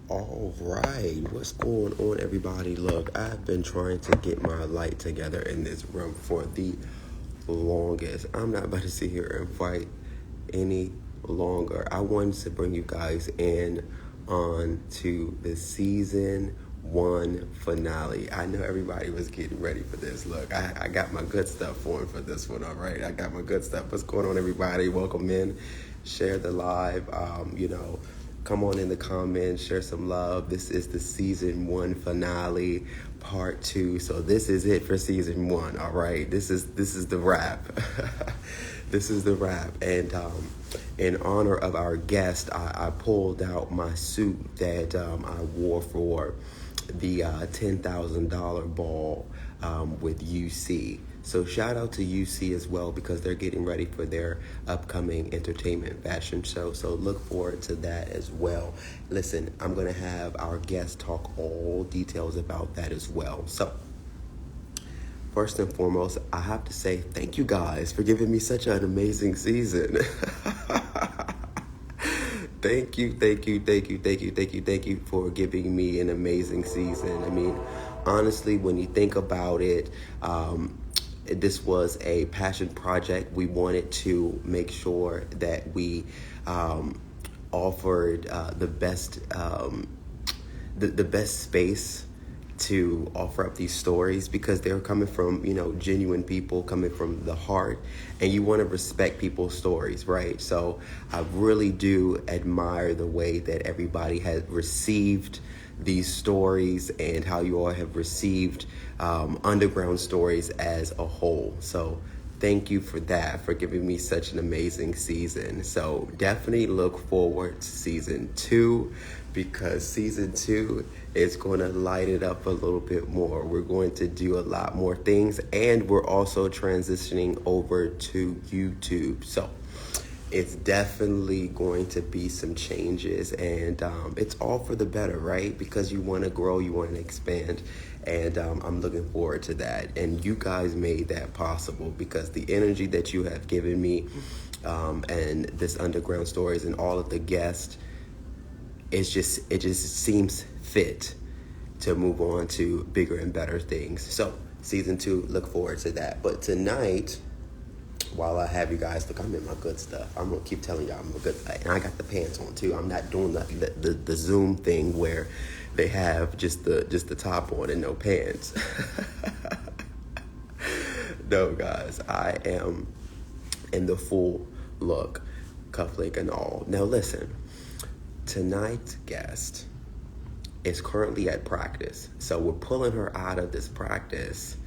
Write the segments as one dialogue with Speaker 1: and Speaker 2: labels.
Speaker 1: All right, what's going on, everybody? Look, I've been trying to get my light together in this room for the longest. I'm not about to sit here and fight any longer. I wanted to bring you guys in on to the season 1 finale. I know everybody was getting ready for this. Look, I got my good stuff for this one, all right? I got my good stuff. What's going on, everybody? Welcome in. Share the live, come on in the comments, share some love. This is the season 1 finale, part 2. So this is it for season 1. All right, this is the wrap. This is the wrap. And in honor of our guest, I pulled out my suit that I wore for the $10,000 ball with UC. So shout out to UC as well, because they're getting ready for their upcoming entertainment fashion show. So look forward to that as well. Listen, I'm going to have our guest talk all details about that as well. So first and foremost, I have to say thank you guys for giving me such an amazing season. Thank you for giving me an amazing season. I mean, honestly, when you think about it, this was a passion project. We wanted to make sure that we offered the best space to offer up these stories, because they're coming from, genuine people, coming from the heart, and you want to respect people's stories, right? So I really do admire the way that everybody has received these stories and how you all have received underground stories as a whole. So thank you for that, for giving me such an amazing season. So definitely look forward to season 2, because season 2 is going to light it up a little bit more. We're going to do a lot more things, and we're also transitioning over to YouTube. So it's definitely going to be some changes, and it's all for the better, right? Because you want to grow, you want to expand, and I'm looking forward to that. And you guys made that possible, because the energy that you have given me and this underground stories and all of the guests, it just seems fit to move on to bigger and better things. So season 2, look forward to that. But tonight, while I have you guys, look, I'm in my good stuff. I'm gonna keep telling y'all I'm a good, and I got the pants on too. I'm not doing the Zoom thing where they have just the top on and no pants. No, guys, I am in the full look, cufflink and all. Now listen, tonight's guest is currently at practice, so we're pulling her out of this practice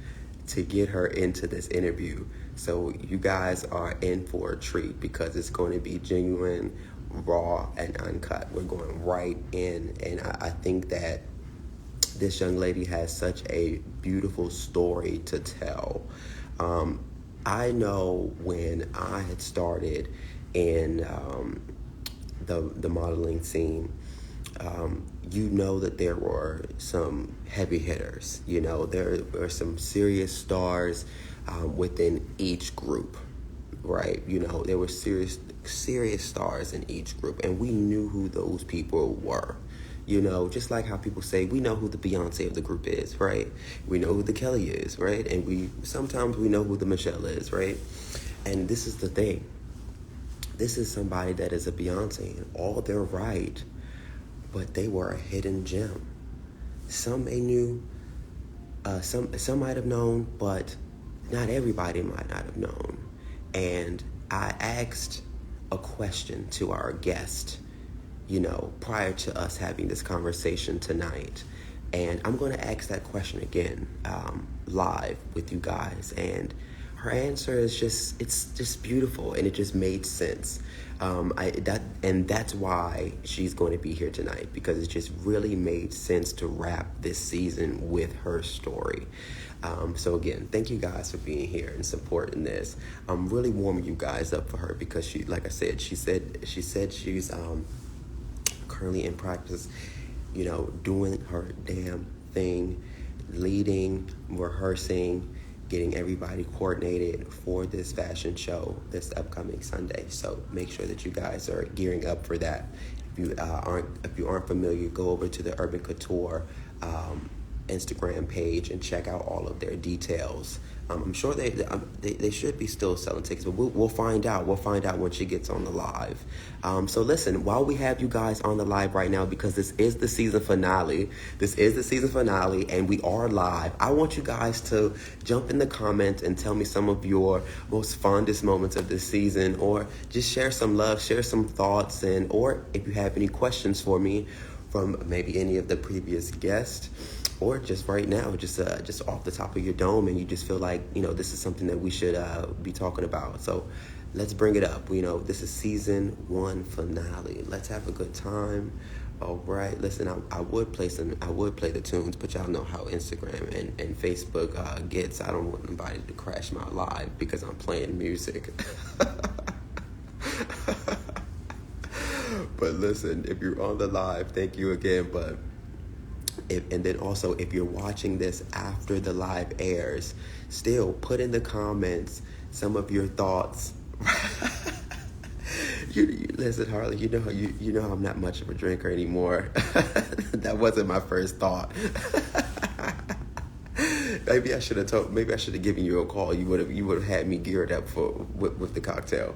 Speaker 1: to get her into this interview. So you guys are in for a treat, because it's going to be genuine, raw, and uncut. We're going right in, and I think that this young lady has such a beautiful story to tell. I know when I had started in the modeling scene, that there were some heavy hitters. There were some serious stars within each group, right? There were serious stars in each group, and we knew who those people were. Just like how people say, we know who the Beyonce of the group is, right? We know who the Kelly is, right? And sometimes we know who the Michelle is, right? And this is the thing. This is somebody that is a Beyonce in all their right, but they were a hidden gem. Some they knew, some might have known, but not everybody might not have known. And I asked a question to our guest, prior to us having this conversation tonight. And I'm going to ask that question again, live with you guys. And her answer is it's just beautiful, and it just made sense. That's why she's going to be here tonight, because it just really made sense to wrap this season with her story. So again, thank you guys for being here and supporting this. I'm really warming you guys up for her, because she said she's currently in practice, doing her damn thing, leading, rehearsing, getting everybody coordinated for this fashion show this upcoming Sunday. So make sure that you guys are gearing up for that. If if you aren't familiar, go over to the Urban Couture Instagram page and check out all of their details. I'm sure they should be still selling tickets, but we'll find out. We'll find out when she gets on the live. So listen, while we have you guys on the live right now, because this is the season finale. This is the season finale, and we are live. I want you guys to jump in the comments and tell me some of your most fondest moments of this season, or just share some love, share some thoughts, and or if you have any questions for me from maybe any of the previous guests, or just right now, just off the top of your dome, and you just feel like, this is something that we should be talking about. So let's bring it up. This is season 1 finale. Let's have a good time. All right. Listen, I would play the tunes, but y'all know how Instagram and Facebook gets. I don't want anybody to crash my live because I'm playing music. But listen, if you're on the live, thank you again. But and then also, if you're watching this after the live airs, still put in the comments some of your thoughts. Listen, Harley, you know I'm not much of a drinker anymore. That wasn't my first thought. Maybe I should have given you a call. You would have had me geared up with the cocktail.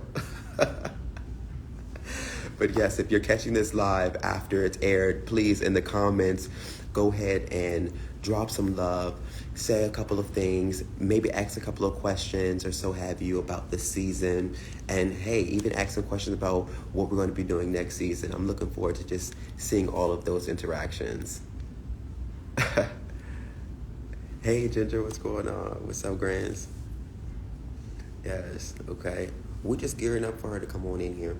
Speaker 1: But yes, if you're catching this live after it's aired, please, in the comments, go ahead and drop some love, say a couple of things, maybe ask a couple of questions or so have you about the season. And hey, even ask some questions about what we're going to be doing next season. I'm looking forward to just seeing all of those interactions. Hey, Ginger, what's going on? What's up, Grands? Yes, okay. We're just gearing up for her to come on in here.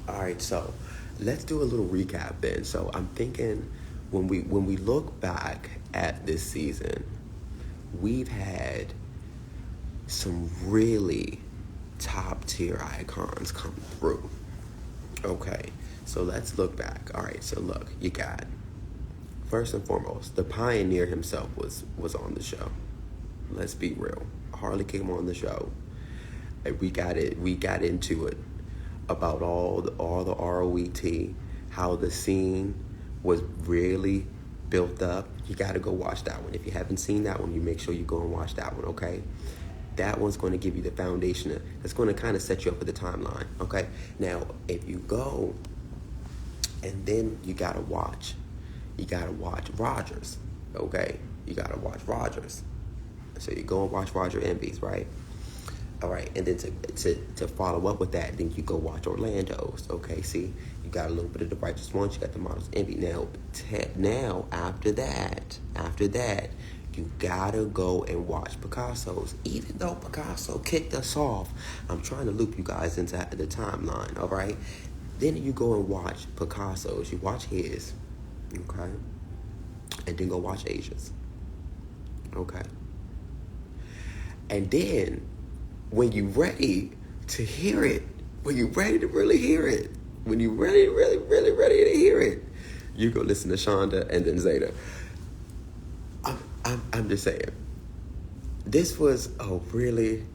Speaker 1: All right, so let's do a little recap then. So I'm thinking when we look back at this season, we've had some really top tier icons come through. Okay, so let's look back. All right, so look, you got, first and foremost, the pioneer himself was on the show. Let's be real. Harley came on the show, and we got into it about all the ROET, how the scene was really built up. You got to go watch that one. If you haven't seen that one, you make sure you go and watch that one, okay? That one's going to give you the foundation. That's going to kind of set you up for the timeline, okay? Now, if you go, and then you got to watch Rogers, okay? You got to watch Rogers. So you go and watch Roger Envy's, right? All right, and then to follow up with that, then you go watch Orlando's. Okay, see, you got a little bit of the Righteous Ones, you got the Models Envy. Now after that, you gotta go and watch Picasso's. Even though Picasso kicked us off, I'm trying to loop you guys into the timeline. All right, then you go and watch Picasso's. You watch his, okay, and then go watch Asia's. Okay, and then, when you're ready to hear it, when you're ready to really hear it, when you're really ready to hear it, you go listen to Shonda and then Zeta. I'm just saying, this was a really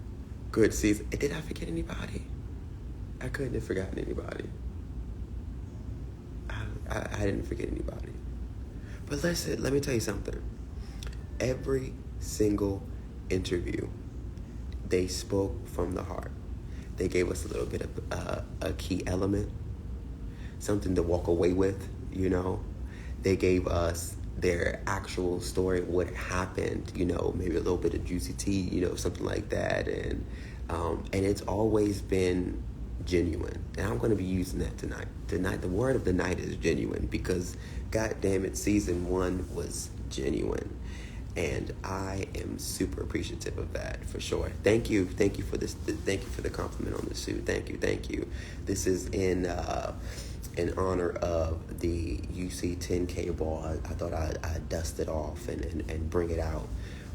Speaker 1: good season. And did I forget anybody? I couldn't have forgotten anybody. I didn't forget anybody. But listen, let me tell you something. Every single interview, they spoke from the heart. They gave us a little bit of a key element, something to walk away with, They gave us their actual story, what happened, maybe a little bit of juicy tea, something like that. And it's always been genuine. And I'm going to be using that tonight. Tonight, the word of the night is genuine, because, God damn it, season 1 was genuine. And I am super appreciative of that, for sure. Thank you for this. Thank you for the compliment on the suit. Thank you. This is in honor of the UC 10K ball. I thought I'd dust it off and bring it out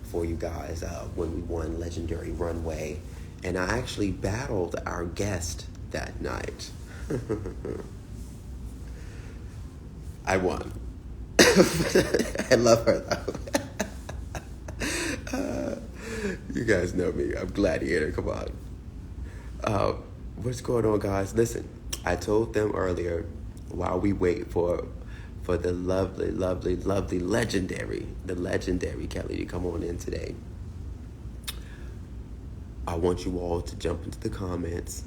Speaker 1: for you guys when we won Legendary Runway. And I actually battled our guest that night. I won. I love her though. You guys know me. I'm Gladiator. Come on. What's going on, guys? Listen, I told them earlier while we wait for the lovely, lovely, lovely, legendary Kelly to come on in today, I want you all to jump into the comments,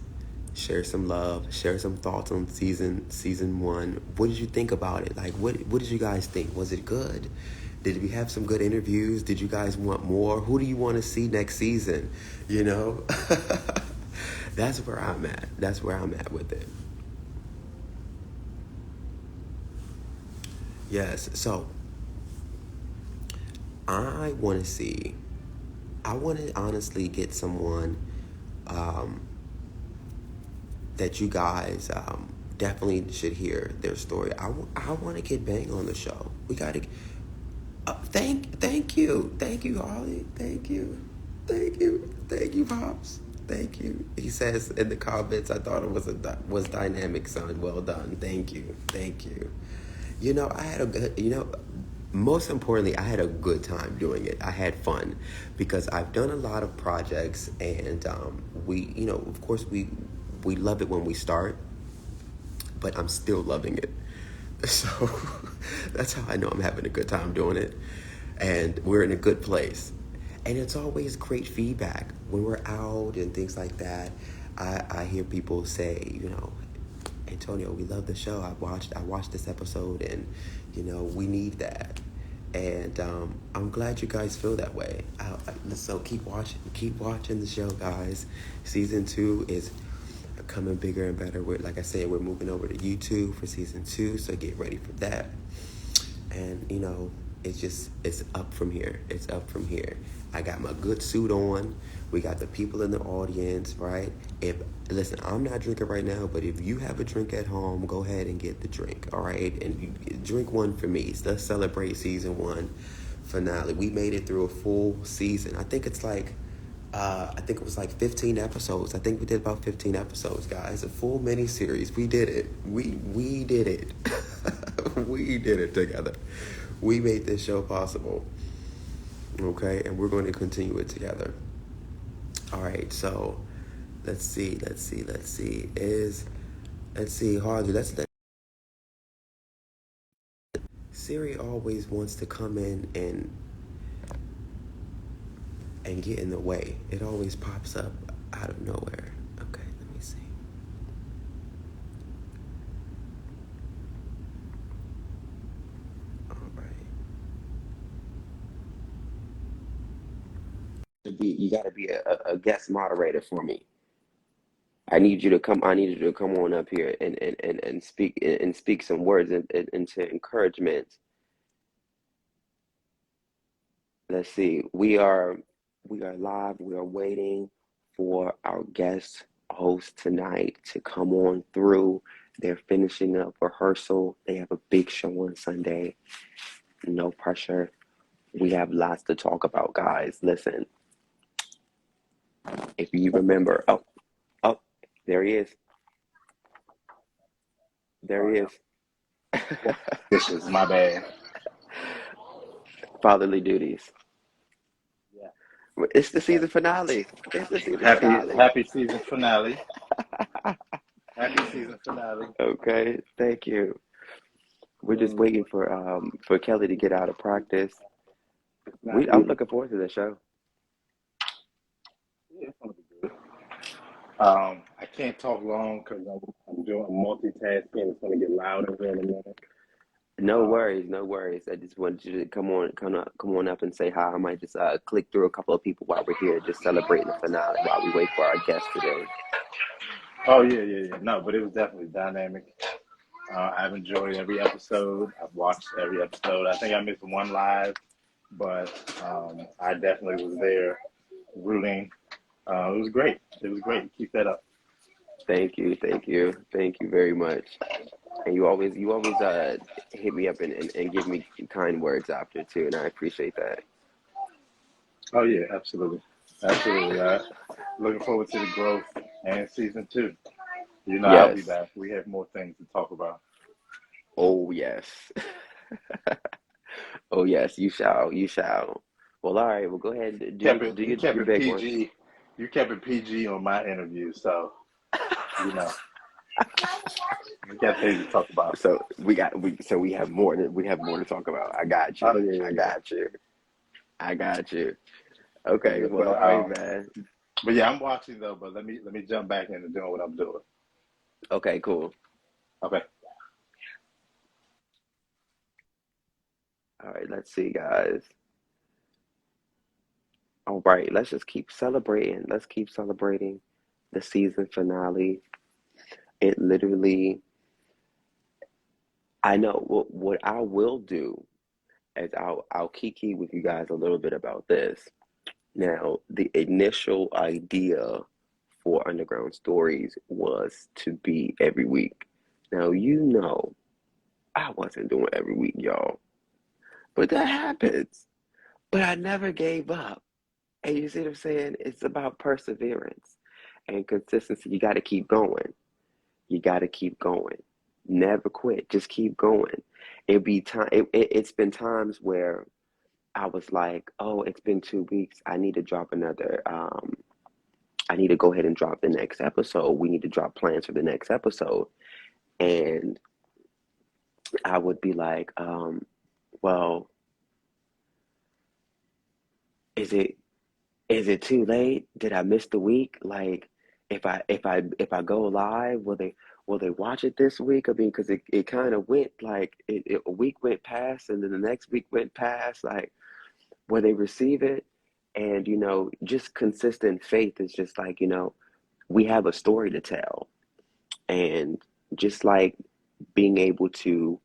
Speaker 1: share some love, share some thoughts on season one. What did you think about it? Like, what did you guys think? Was it good? Did we have some good interviews? Did you guys want more? Who do you want to see next season? You know, that's where I'm at. That's where I'm at with it. Yes. So I want to see. I want to honestly get someone um, that you guys definitely should hear their story. I want to get Bang on the show. We got to. Thank you, Harley. Thank you, Pops. Thank you. He says in the comments, I thought it was dynamic, son. Well done. Thank you. You know, I had a good. Most importantly, I had a good time doing it. I had fun because I've done a lot of projects, and of course, we love it when we start, but I'm still loving it. So that's how I know I'm having a good time doing it, and we're in a good place. And it's always great feedback when we're out and things like that. I hear people say, Antonio, we love the show. I watched this episode, and we need that. And I'm glad you guys feel that way. So keep watching the show, guys. Season 2 is coming bigger and better. Like I said, we're moving over to YouTube for season 2, so get ready for that. And it's up from here. It's up from here. I got my good suit on. We got the people in the audience, right? Listen, I'm not drinking right now, but if you have a drink at home, go ahead and get the drink, all right? And you drink one for me. So let's celebrate season 1 finale. We made it through a full season. I think it was like 15 episodes. I think we did about 15 episodes, guys. A full mini series. We did it. We did it. We did it together. We made this show possible. Okay, and we're going to continue it together. All right, so let's see. Harley, Siri always wants to come in and get in the way. It always pops up out of nowhere. Okay, let me see. All right. You got to be a guest moderator for me. I need you to come on up here and speak some words into encouragement. Let's see. We are live. We are waiting for our guest host tonight to come on through. They're finishing up rehearsal. They have a big show on Sunday. No pressure. We have lots to talk about, guys. Listen, if you remember, oh, there he is. There he is.
Speaker 2: This is my bad.
Speaker 1: Fatherly duties.
Speaker 2: Yeah.
Speaker 1: It's the season finale. It's the season finale.
Speaker 2: Happy season finale. Happy season finale.
Speaker 1: Okay, thank you. We're just waiting for Kelly to get out of practice. I'm looking forward to the show.
Speaker 2: Yeah, it's gonna be good. I can't talk long because I'm doing multitasking. It's gonna get loud in here in a minute.
Speaker 1: No worries. I just wanted you to come on up and say hi. I might just click through a couple of people while we're here, just celebrating the finale while we wait for our guest today.
Speaker 2: Oh yeah. No, but it was definitely dynamic. I've enjoyed every episode. I've watched every episode. I think I missed one live, but I definitely was there rooting. It was great. Keep that up.
Speaker 1: Thank you very much. And you always hit me up and give me kind words after too, and I appreciate that.
Speaker 2: Oh yeah, absolutely. Looking forward to the growth and season 2.
Speaker 1: Yes.
Speaker 2: I'll be back. We have more things to talk about.
Speaker 1: Oh yes. Oh yes, you shall. Well, all right. Well, go ahead and do your big
Speaker 2: PG.
Speaker 1: one.
Speaker 2: You kept it PG on my interview, so. We got things to talk about.
Speaker 1: So we have more to talk about. I got
Speaker 2: Oh
Speaker 1: you.
Speaker 2: yeah,
Speaker 1: I
Speaker 2: yeah, yeah.
Speaker 1: got you. I got you. Okay,
Speaker 2: Yeah,
Speaker 1: well, all right, man.
Speaker 2: but yeah, I'm watching though. But let me jump back into doing what I'm doing.
Speaker 1: Okay, cool.
Speaker 2: Okay.
Speaker 1: All right, let's see, guys. All right, let's just keep celebrating. Let's keep celebrating the season finale. It literally, I know what I will do is I'll kiki with you guys a little bit about this. Now, the initial idea for Underground Stories was to be every week. Now, I wasn't doing every week, y'all, but that happens. But I never gave up. And you see what I'm saying? It's about perseverance and consistency. You got to keep going. You got to keep going. Never quit. Just keep going. It'd be time. It's been times where I was like, oh, it's been 2 weeks. I need to drop another. I need to go ahead and drop the next episode. We need to drop plans for the next episode. And I would be like, well, is it is it too late? Did I miss the week? Like, if I go live, will they watch it this week? I mean, because it kind of went like a week went past, and then the next week went past. Like, will they receive it? And just consistent faith is just like we have a story to tell, and just like being able to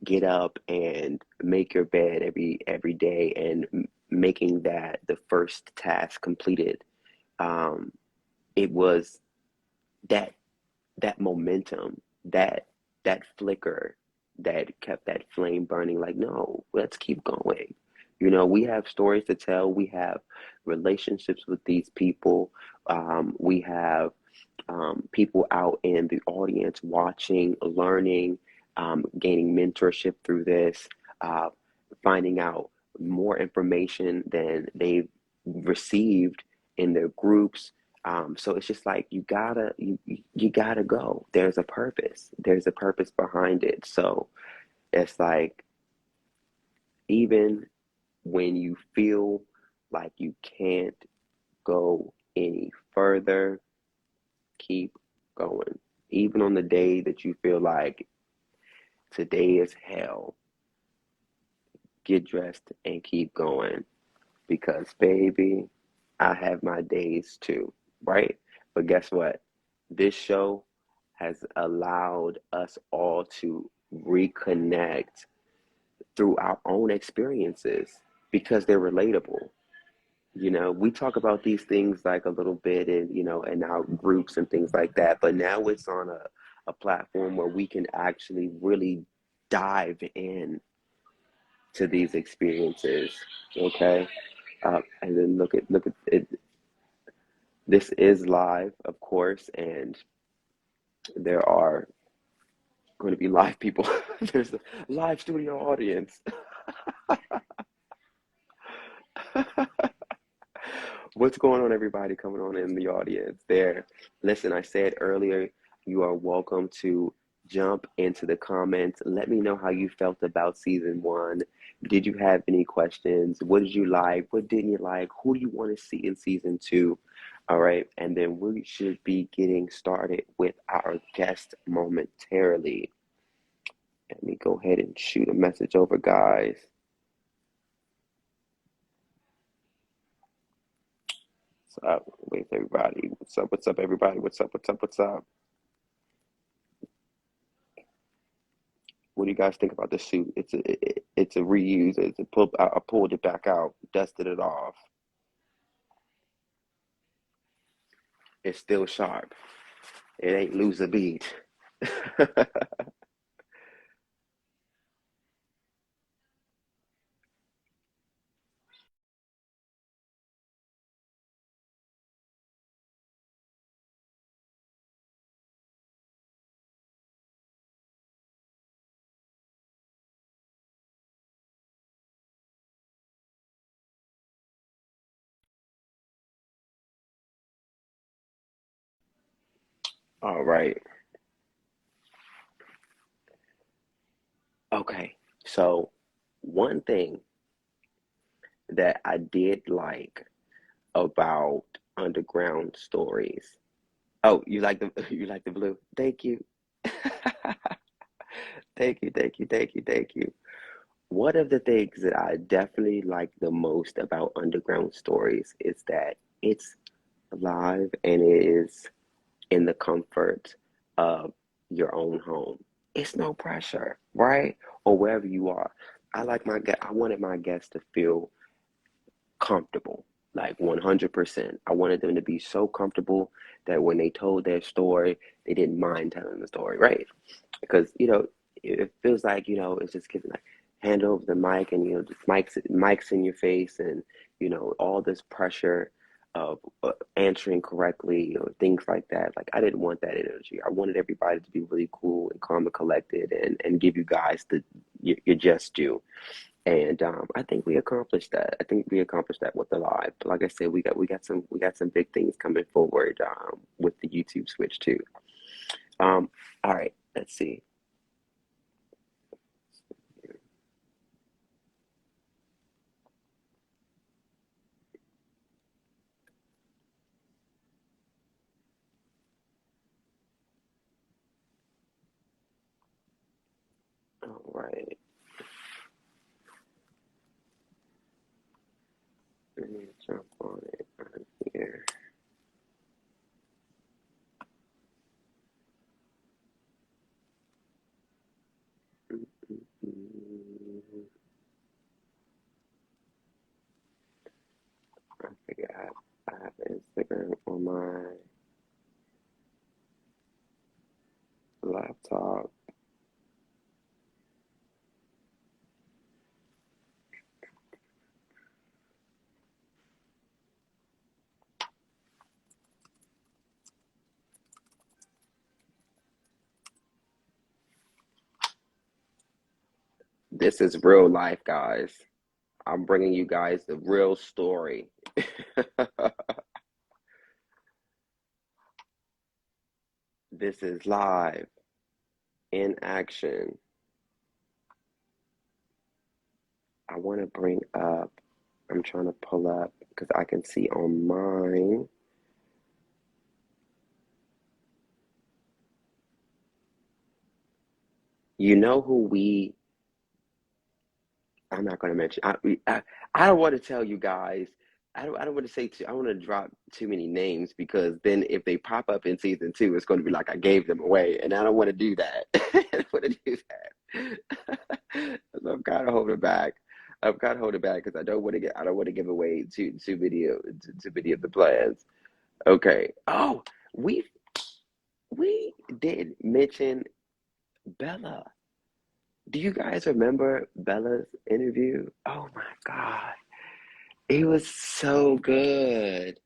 Speaker 1: get up and make your bed every day and making that the first task completed. um, it was that that momentum, that flicker that kept that flame burning. Like, no, let's keep going. We have stories to tell. We have relationships with these people. We have people out in the audience watching, learning, gaining mentorship through this, uh, finding out more information than they've received in their groups. So it's just like you gotta go. There's a purpose. There's a purpose behind it. So it's like even when you feel like you can't go any further, keep going. Even on the day that you feel like today is hell, get dressed and keep going. Because, baby, I have my days too, right? But guess what? This show has allowed us all to reconnect through our own experiences because they're relatable. We talk about these things like a little bit in our groups and things like that, but now it's on a platform where we can actually really dive in to these experiences. Okay. And then look at it. This is live, of course, and there are going to be live people. There's a live studio audience. What's going on, everybody coming on in the audience there? Listen, I said earlier, you are welcome to jump into the comments. Let me know how you felt about season 1. Did you have any questions? What did you like? What didn't you like? Who do you want to see in season 2? All right. And then we should be getting started with our guest momentarily. Let me go ahead and shoot a message over, guys. What's up? Wait, everybody. What's up? What's up, everybody? What's up? What's up? What's up? What do you guys think about the suit? It's a reuse. It's a pull. I pulled it back out, dusted it off. It's still sharp. It ain't lose a beat. All right. Okay, so one thing that I did like about underground stories. Oh, you like the you like the blue? Thank you. Thank you, thank you, thank you, thank you. One of the things that I definitely like the most about underground stories is that it's live and it is in the comfort of your own home. It's no pressure, right? Or wherever you are. I wanted my guests to feel comfortable, like 100%. I wanted them to be so comfortable that when they told their story, they didn't mind telling the story, right? Because it feels like it's just giving like hand over the mic and just mics in your face and all this pressure of answering correctly or things like that. Like I didn't want that energy. I wanted everybody to be really cool and calm and collected and give you guys your just due. And I think we accomplished that. I think we accomplished that with the live. But like I said, we got some big things coming forward with the YouTube switch too. All right, let's see. All right, let me jump on it right here. Mm, I forget I have Instagram on my laptop. This is real life, guys. I'm bringing you guys the real story. This is live in action. I want to bring up, I'm trying to pull up because I can see on mine. You know who I'm not going to mention. I don't want to tell you guys. I don't want to say I don't want to drop too many names because then if they pop up in season two, it's going to be like I gave them away, and I don't want to do that. I don't want to do that. So I'm kind of holding back. I'm kind of holding back because I don't want to give away too many of the plans. Okay. Oh, we we did mention Bella. Do you guys remember Bella's interview? Oh my God. It was so good.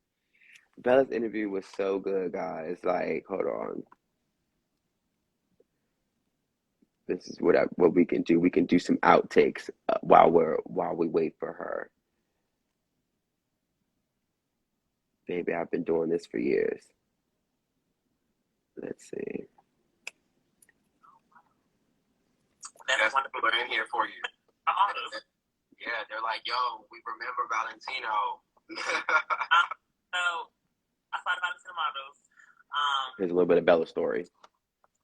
Speaker 1: Bella's interview was so good, guys. Like, hold on. This is what we can do. We can do some outtakes while we wait for her. Baby, I've been doing this for years. Let's see. That's what people are in here for you. Yeah, they're like, yo, we remember Valentino. So I thought about Valentino models. Here's a little bit of Bella's story.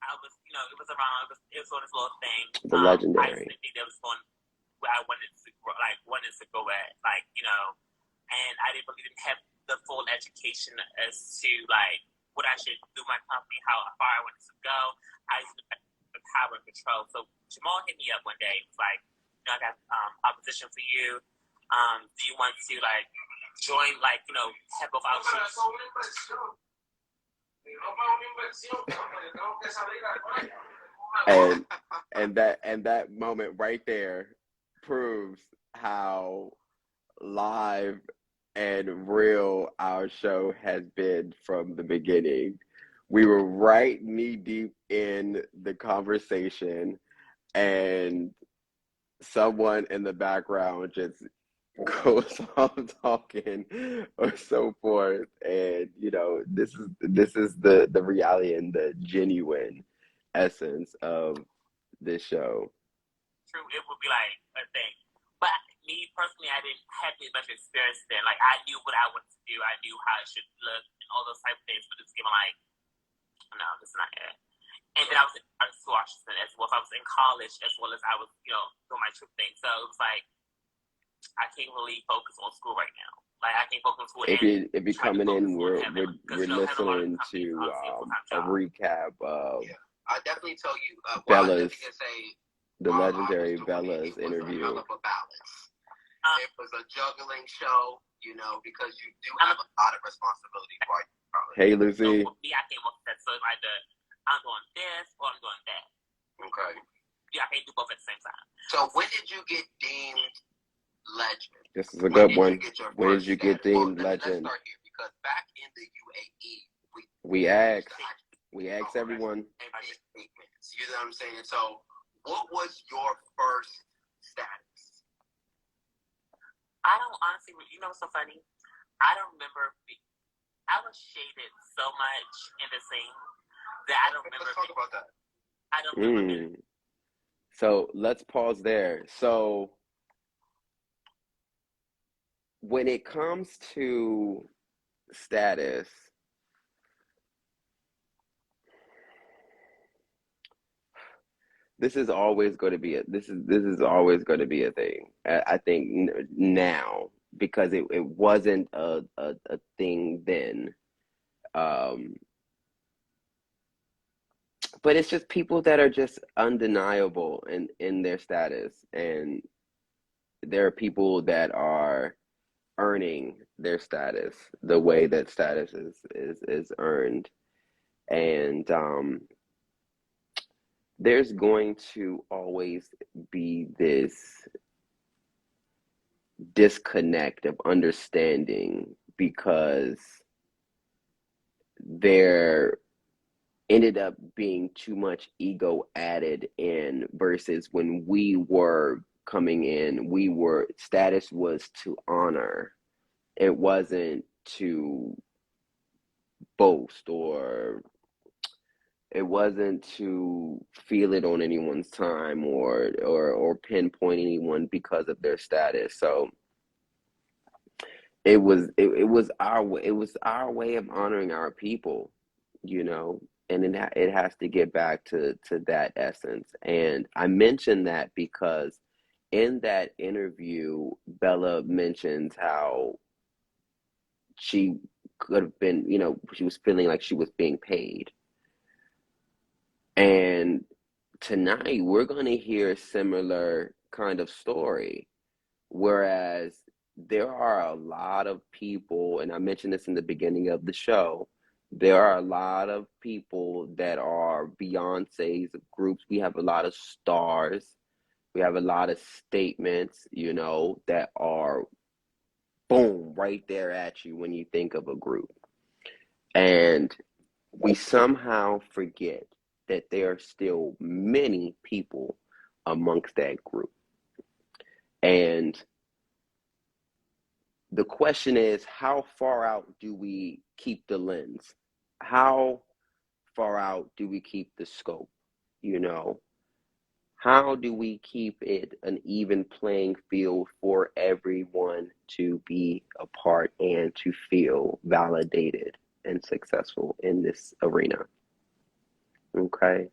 Speaker 1: I was, it was around. It was on this little thing. The legendary. I think that was going where I wanted to go at, and I didn't have the full education as to what I should do my company, how far I wanted to go. I used to the power and control. So Jamal hit me up one day. He was like, I got opposition for you. Do you want to join head of outreach? And that moment right there proves how live and real our show has been from the beginning. We were right knee deep in the conversation, and someone in the background just goes on talking or so forth. And this is the reality and the genuine essence of this show.
Speaker 3: true, it would be like a thing. But me personally, I didn't have as much experience then. Like, I knew what I wanted to do. I knew how it should look and all those type of things. But it's given like, no, this is not it. And then I was in Washington as well. I was in college as well as I was, doing my trip thing. So it was like, I can't really focus on school right now. Like, I can't focus on school.
Speaker 1: If you're coming in, we're listening to a recap of
Speaker 4: I definitely tell you,
Speaker 1: Bella's, the
Speaker 4: while
Speaker 1: legendary
Speaker 4: I was doing
Speaker 1: Bella's
Speaker 4: it, it was
Speaker 1: interview.
Speaker 4: a hell of a balance. It was a juggling show, because you do have a lot of responsibility for it.
Speaker 1: Hey, Lucy.
Speaker 3: So for me, I can't work that. So it's either I'm doing this or I'm doing that.
Speaker 4: Okay.
Speaker 3: Yeah, I can't do both at the same time.
Speaker 4: So when did you get deemed legend?
Speaker 1: This is a good one. When did you get deemed legend?
Speaker 4: Let's start here, because back in the UAE,
Speaker 1: we asked everyone.
Speaker 4: Every 8 minutes. You know what I'm saying? So what was your first status?
Speaker 3: I don't honestly, what's so funny? I don't remember. I was shaded so much in the scene that I don't remember.
Speaker 4: Let's talk about that.
Speaker 3: I don't remember.
Speaker 1: So let's pause there. So when it comes to status, this is always going to be a thing. I think now, because it wasn't a thing then. But it's just people that are just undeniable in their status, and there are people that are earning their status the way that status is earned, and there's going to always be this disconnect of understanding, because there ended up being too much ego added in, versus when we were coming in, status was to honor. It wasn't to boast, or it wasn't to feel it on anyone's time, or pinpoint anyone because of their status. So it was our way of honoring our people, and it has to get back to that essence. And I mentioned that because in that interview, Bella mentions how she could have been, she was feeling like she was being paid. And tonight we're going to hear a similar kind of story, whereas there are a lot of people, and I mentioned this in the beginning of the show, there are a lot of people that are Beyonce's groups. We have a lot of stars. We have a lot of statements, that are boom, right there at you when you think of a group. And we somehow forget that there are still many people amongst that group. And the question is, how far out do we keep the lens? How far out do we keep the scope? How do we keep it an even playing field for everyone to be a part and to feel validated and successful in this arena? Okay.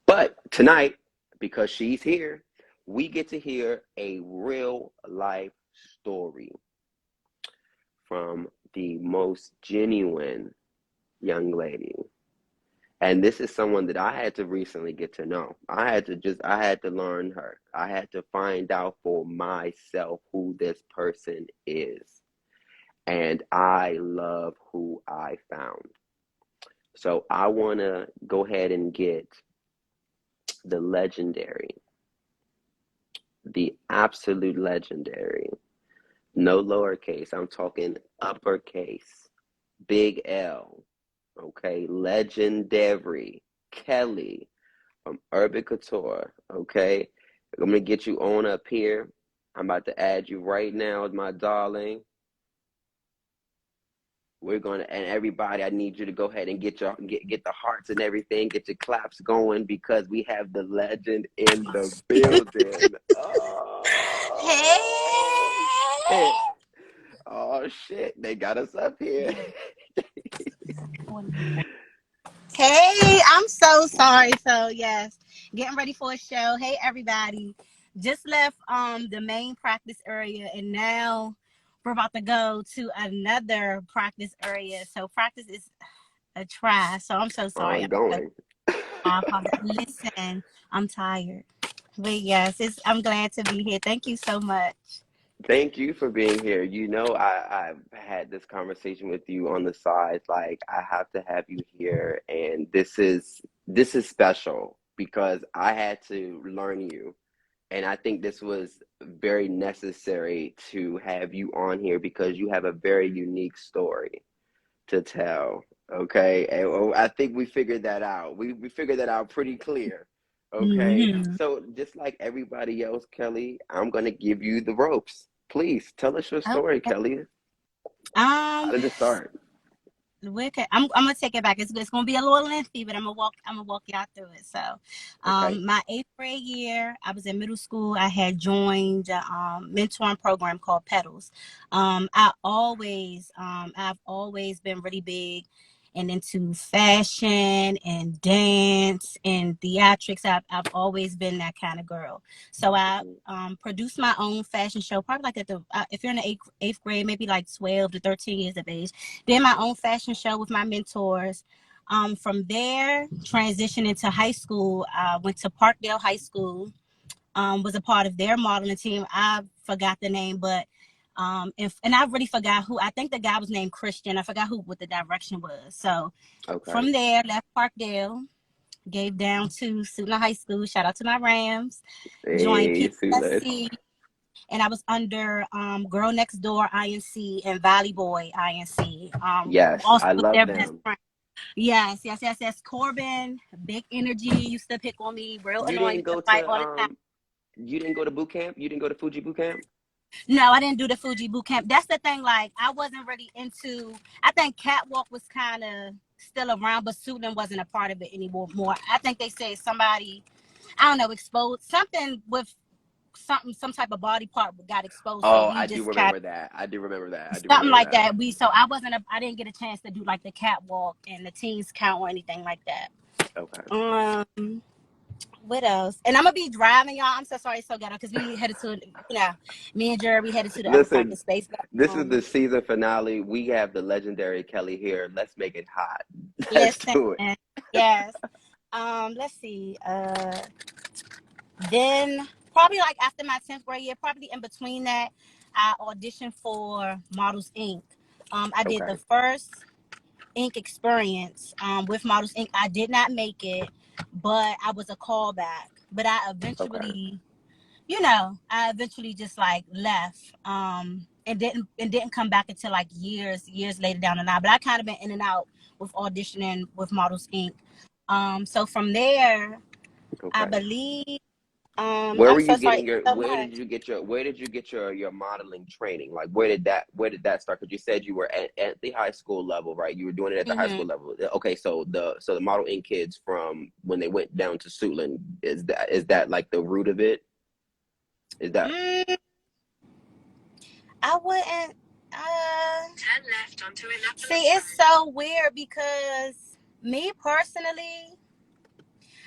Speaker 1: But tonight, because she's here, we get to hear a real life story from the most genuine young lady. And this is someone that I had to recently get to know. I had to learn her. I had to find out for myself who this person is. And I love who I found. So I want to go ahead and get the legendary, the absolute legendary, no lowercase, I'm talking uppercase, big L, okay, legendary Kelly from Urban Couture, okay? I'm going to get you on up here. I'm about to add you right now, my darling. and everybody, I need you to go ahead and get the hearts and everything, get your claps going, because we have the legend in the building. Oh shit. Oh shit. They got us up here.
Speaker 5: Hey, I'm so sorry. So yes, getting ready for a show. Hey everybody. Just left the main practice area and now we're about to go to another practice area. So practice is a try. So I'm so sorry.
Speaker 1: Ongoing.
Speaker 5: I apologize. Listen, I'm tired. But yes, I'm glad to be here. Thank you so much.
Speaker 1: Thank you for being here. You know, I've had this conversation with you on the side. Like, I have to have you here, and this is special because I had to learn you, and I think this was very necessary to have you on here because you have a very unique story to tell. Okay, and I think we figured that out. We figured that out pretty clear. Okay,
Speaker 5: Mm-hmm.
Speaker 1: so just like everybody else, Kelly, I'm gonna give you the ropes. Please tell us your story,
Speaker 5: Okay.
Speaker 1: Kelly. How
Speaker 5: Um,
Speaker 1: did it start?
Speaker 5: I'm gonna take it back. It's gonna be a little lengthy, but I'm gonna walk y'all through it. So,
Speaker 1: Okay.
Speaker 5: my 8th grade year, I was in middle school. I had joined a mentoring program called Petals. I've always been really big and into fashion and dance and theatrics. I've always been that kind of girl. So I produced my own fashion show, probably like if you're in the eighth grade, maybe like 12 to 13 years of age. Did my own fashion show with my mentors. From there, transitioned into high school. I went to Parkdale High School. Was a part of their modeling team. I forgot the name, but and I really forgot who. I think the guy was named Christian. I forgot what the direction was. So
Speaker 1: Okay.
Speaker 5: from there, left Parkdale, gave down to Sutton High School. Shout out to my Rams. Joined
Speaker 1: Hey, Sulis.
Speaker 5: PSC, and I was under Girl Next Door INC and Valley Boy INC.
Speaker 1: Yes,
Speaker 5: Also
Speaker 1: I
Speaker 5: with
Speaker 1: love
Speaker 5: their best
Speaker 1: them.
Speaker 5: friend. Yes. Corbin, big energy, used to pick on me, real
Speaker 1: You
Speaker 5: annoying,
Speaker 1: didn't
Speaker 5: used to
Speaker 1: go
Speaker 5: fight
Speaker 1: to
Speaker 5: all the time.
Speaker 1: you didn't go to boot camp? You didn't go to Fuji boot camp?
Speaker 5: No, I didn't do the Fuji boot camp. That's the thing. Like, I wasn't really into. I think Catwalk was kind of still around, but Suitland wasn't a part of it anymore. I think they said somebody, I don't know, exposed something with some type of body part got exposed. So
Speaker 1: Oh,
Speaker 5: we
Speaker 1: I do
Speaker 5: just kind
Speaker 1: remember that. I do remember that. I
Speaker 5: of
Speaker 1: do
Speaker 5: something
Speaker 1: remember
Speaker 5: like
Speaker 1: that.
Speaker 5: that. I didn't get a chance to do like the catwalk and the teens count or anything like that.
Speaker 1: Okay.
Speaker 5: What else? And I'm gonna be driving y'all. I'm so sorry, so ghetto because we headed to, me and Jerry, we headed to the other
Speaker 1: Listen,
Speaker 5: practice space.
Speaker 1: this is the season finale. We have the legendary Kelly here. Let's make it hot. Let's
Speaker 5: Listen,
Speaker 1: do it.
Speaker 5: yes. Let's see. Then probably like after my 10th grade year, probably in between that, I auditioned for Models Inc. I did
Speaker 1: Okay.
Speaker 5: the first Inc. experience with Models Inc. I did not make it, but I was a callback. But
Speaker 1: Okay.
Speaker 5: I eventually just like left and didn't come back until like years later down the line. But I kind of been in and out with auditioning with Models Inc. So from there, I
Speaker 1: Okay.
Speaker 5: believe
Speaker 1: Where
Speaker 5: I'm
Speaker 1: were you
Speaker 5: so sorry.
Speaker 1: getting your
Speaker 5: So much.
Speaker 1: where did you get your modeling training? Like where did that start? Because you said you were at the high school level, right? You were doing it at the high
Speaker 5: Mm-hmm.
Speaker 1: school level. Okay, so the Model Inc. kids from when they went down to Suitland, is that like the root of it? Is that
Speaker 5: I wouldn't. Turn left onto See, it's so weird because me personally,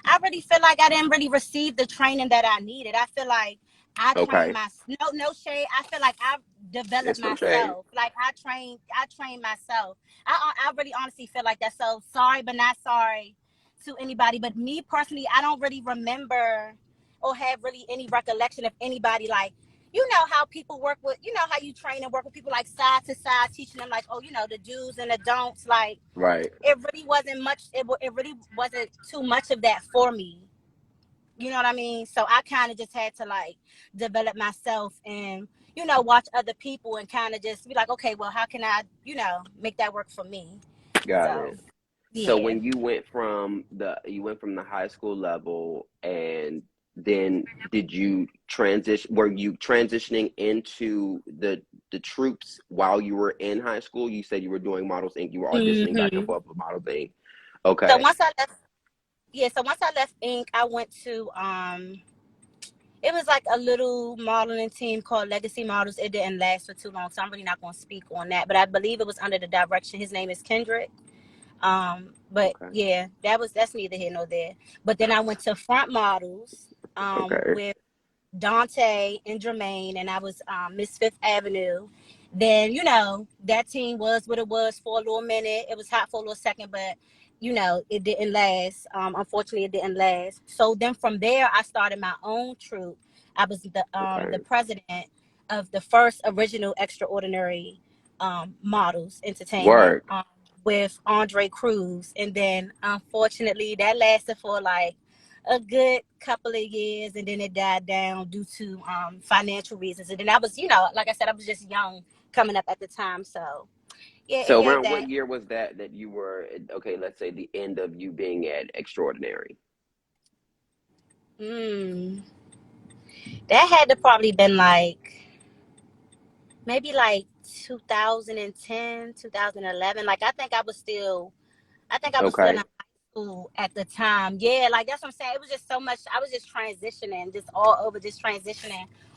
Speaker 5: I really feel like I didn't really receive the training that I needed. I feel like I trained
Speaker 1: okay?
Speaker 5: my no shade. I feel like I developed
Speaker 1: It's no shade.
Speaker 5: myself. Like I trained myself. I really honestly feel like that. So sorry, but not sorry to anybody. But me personally, I don't really remember or have really any recollection of anybody like. You know how people work with, how you train and work with people like side to side, teaching them like, oh, the do's and the don'ts. Like,
Speaker 1: Right.
Speaker 5: it really wasn't much. It really wasn't too much of that for me. You know what I mean? So I kind of just had to like develop myself and watch other people and kind of just be like, okay, well, how can I make that work for me?
Speaker 1: Got
Speaker 5: So
Speaker 1: it. So
Speaker 5: yeah.
Speaker 1: when you went from the high school level, and then did you transition? Were you transitioning into the the troops while you were in high school? You said you were doing Models Inc. You were auditioning back and forth with Models Inc. Okay.
Speaker 5: So once I left Inc., I went to it was like a little modeling team called Legacy Models. It didn't last for too long, so I'm really not going to speak on that. But I believe it was under the direction. His name is Kendrick. But
Speaker 1: Okay.
Speaker 5: yeah, that's neither here nor there. But then I went to Front Models
Speaker 1: Okay.
Speaker 5: with Dante and Jermaine, and I was Miss Fifth Avenue. Then that team was what it was for a little minute. It was hot for a little second, but it didn't last. Unfortunately, it didn't last. So then from there, I started my own troupe. I was the
Speaker 1: Okay.
Speaker 5: president of the first original Extraordinary Models Entertainment
Speaker 1: Word.
Speaker 5: with Andre Cruz, and then unfortunately that lasted for like a good couple of years, and then it died down due to financial reasons. And then I was, like I said, I was just young coming up at the time, so yeah, it
Speaker 1: So
Speaker 5: gave
Speaker 1: around
Speaker 5: that.
Speaker 1: what year was that you were, okay, let's say the end of you being at Extraordinary?
Speaker 5: That had to probably been maybe 2010, 2011. Like I think I was still in
Speaker 1: Okay.
Speaker 5: high school at the time. Yeah, like that's what I'm saying. It was just so much. I was just transitioning, just all over,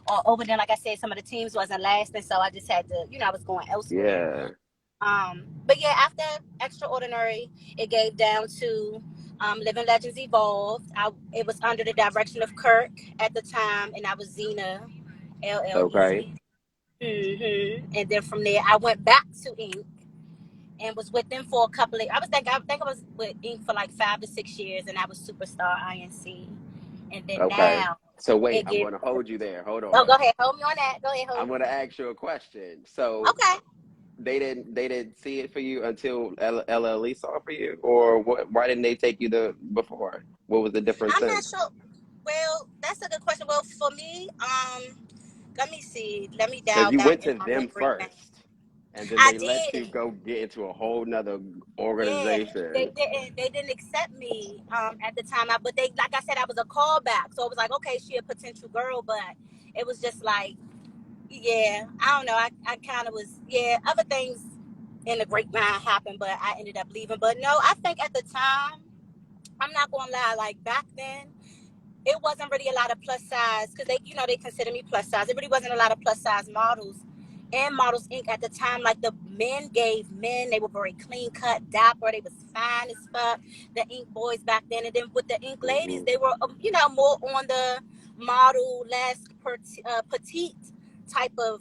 Speaker 5: all over. Then, like I said, some of the teams wasn't lasting, so I just had to, I was going elsewhere.
Speaker 1: Yeah.
Speaker 5: But yeah, after Extraordinary, it gave down to Living Legends Evolved. It was under the direction of Kirk at the time, and I was Xena,
Speaker 1: Okay.
Speaker 5: LLE. And then from there, I went back to Inc. and was with them for a couple of. I think I was with Inc. for like 5 to 6 years, and I was Superstar INC. And then
Speaker 1: Okay.
Speaker 5: now
Speaker 1: So wait,
Speaker 5: it
Speaker 1: I'm
Speaker 5: gets.
Speaker 1: going to hold you there. Hold
Speaker 5: Oh,
Speaker 1: on.
Speaker 5: go ahead, hold me on that. Go ahead, hold
Speaker 1: I'm
Speaker 5: me.
Speaker 1: going to ask you a question. So
Speaker 5: Okay.
Speaker 1: they didn't see it for you until LLE saw it for you, or what? Why didn't they take you before? What was the difference
Speaker 5: I'm
Speaker 1: then?
Speaker 5: not sure. Well, that's a good question. Well, for me, let me see. Let me
Speaker 1: Because
Speaker 5: dial
Speaker 1: you went
Speaker 5: back in
Speaker 1: to
Speaker 5: my
Speaker 1: them
Speaker 5: memory bank.
Speaker 1: first, and then
Speaker 5: I
Speaker 1: they let you
Speaker 5: did.
Speaker 1: go get into a whole nother
Speaker 5: Yeah, they
Speaker 1: organization.
Speaker 5: didn't. They didn't accept me at the time. But they, like I said, I was a callback, so it was like, okay, she a potential girl, but it was just like, yeah, I don't know. I kind of was, yeah. Other things in the grapevine happened, but I ended up leaving. But no, I think at the time, I'm not gonna lie. Like back then, it wasn't really a lot of plus size because they consider me plus size. It really wasn't a lot of plus size models and Models Inc. at the time. Like the men gave men, they were very clean cut, dapper. They was fine as fuck. The Inc. boys back then, and then with the Inc. ladies,
Speaker 1: Hmm.
Speaker 5: they were more on the model, less petite type of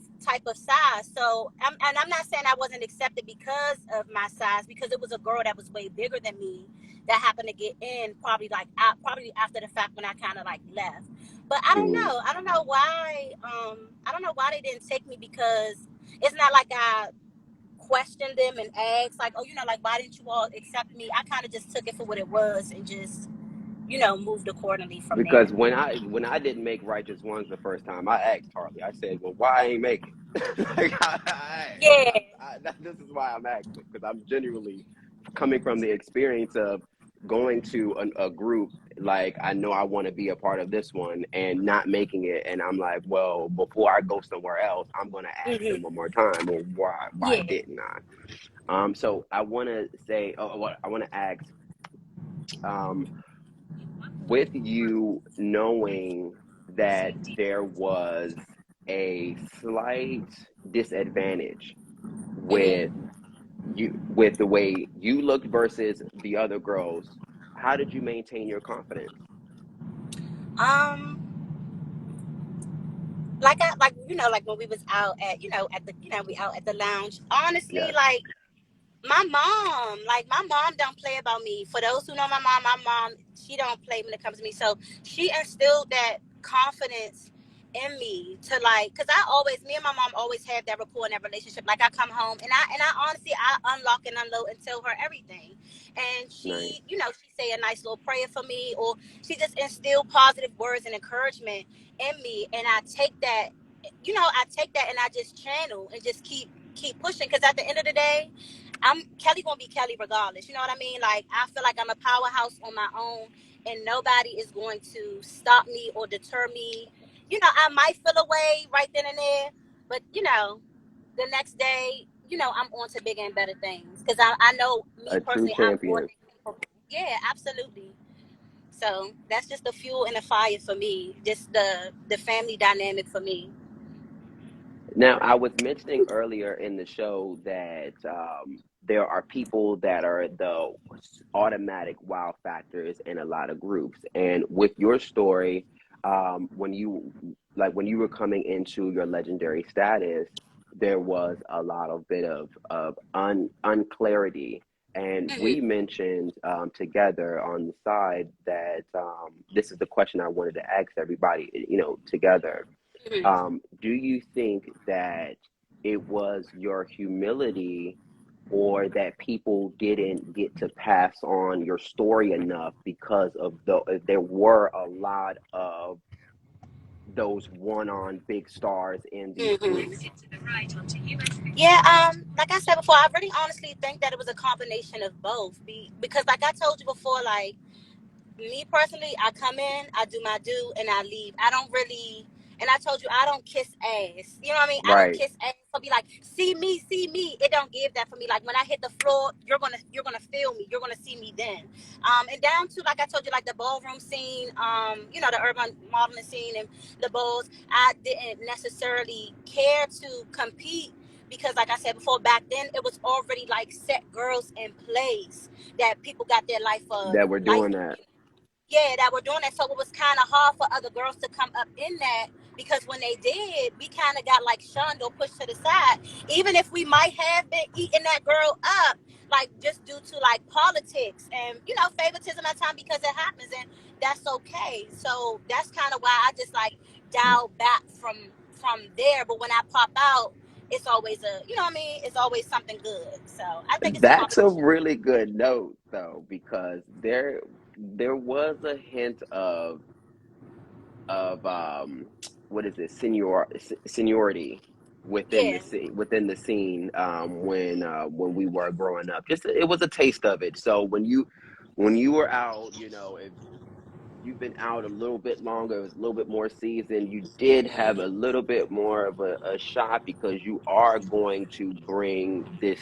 Speaker 5: size. So I'm not saying I wasn't accepted because of my size, because it was a girl that was way bigger than me that happened to get in probably after the fact when I kind of like left. But I don't know. I don't know why. I don't know why they didn't take me, because it's not like I questioned them and asked like, oh, like why didn't you all accept me? I kind of just took it for what it was and just moved accordingly from
Speaker 1: Because
Speaker 5: there.
Speaker 1: when I didn't make Righteous Ones the first time, I asked Harley. I said, "Well, why I ain't make it?" Like,
Speaker 5: Yeah.
Speaker 1: this is why I'm asking, because I'm genuinely coming from the experience of going to a group. Like, I know I want to be a part of this one and not making it, and I'm like, well, before I go somewhere else, I'm gonna ask them one more time. Well, why
Speaker 5: Yeah.
Speaker 1: didn't I? So I want to say, I want to ask, um, with you knowing that there was a slight disadvantage with with the way you looked versus the other girls, how did you maintain your confidence?
Speaker 5: Um. Like when we was out at we out at the lounge. Honestly,
Speaker 1: Yes.
Speaker 5: like my mom don't play about me. For those who know my mom, she don't play when it comes to me. So she instilled that confidence in me to like, cause me and my mom always have that rapport and that relationship. Like I come home and I honestly I unlock and unload and tell her everything, and
Speaker 1: Nice.
Speaker 5: she say a nice little prayer for me, or she just instill positive words and encouragement in me, and I take that, and I just channel and just keep pushing. Cause at the end of the day, Kelly gonna be Kelly regardless. You know what I mean? Like I feel like I'm a powerhouse on my own, and nobody is going to stop me or deter me. I might feel a way right then and there, but the next day, I'm on to bigger and better things. Because I know me
Speaker 1: A true
Speaker 5: personally, I'm
Speaker 1: champion.
Speaker 5: more. Yeah, absolutely. So that's just the fuel and the fire for me. Just the family dynamic for me.
Speaker 1: Now, I was mentioning earlier in the show that there are people that are the automatic wow factors in a lot of groups. And with your story, when you were coming into your legendary status, there was a lot of bit of unclarity. And we
Speaker 5: Hmm.
Speaker 1: mentioned together on the side that this is the question I wanted to ask everybody, together.
Speaker 5: Hmm.
Speaker 1: Do you think that it was your humility or that people didn't get to pass on your story enough because of there were a lot of those one-on big stars in these
Speaker 5: Hmm.
Speaker 1: groups?
Speaker 5: Yeah, like I said before, I really honestly think that it was a combination of both. Because like I told you before, like me personally, I come in, I do my do, and I leave. I don't really, and I told you, I don't kiss ass. You know what I mean? I don't
Speaker 1: Right.
Speaker 5: kiss ass. I'll be like, see me, see me. It don't give that for me. Like when I hit the floor, you're gonna feel me. You're gonna see me then. And down to like I told you, like the ballroom scene, the urban modeling scene and the balls. I didn't necessarily care to compete because, like I said before, back then it was already like set girls in place that people got their
Speaker 1: That we're
Speaker 5: life
Speaker 1: doing that.
Speaker 5: yeah, that were doing that. So it was kind of hard for other girls to come up in that because when they did, we kind of got like shunned or pushed to the side. Even if we might have been eating that girl up, like just due to like politics and favoritism at times because it happens and that's okay. So that's kind of why I just like dial back from there. But when I pop out, it's always it's always something good. So I think it's a
Speaker 1: That's a
Speaker 5: combination.
Speaker 1: really good note, though, because there was a hint of what is it, seniority
Speaker 5: Yeah.
Speaker 1: within the scene when we were growing up. Just it was a taste of it. So when you were out, if you've been out a little bit longer, it was a little bit more seasoned, you did have a little bit more of a shot because you are going to bring this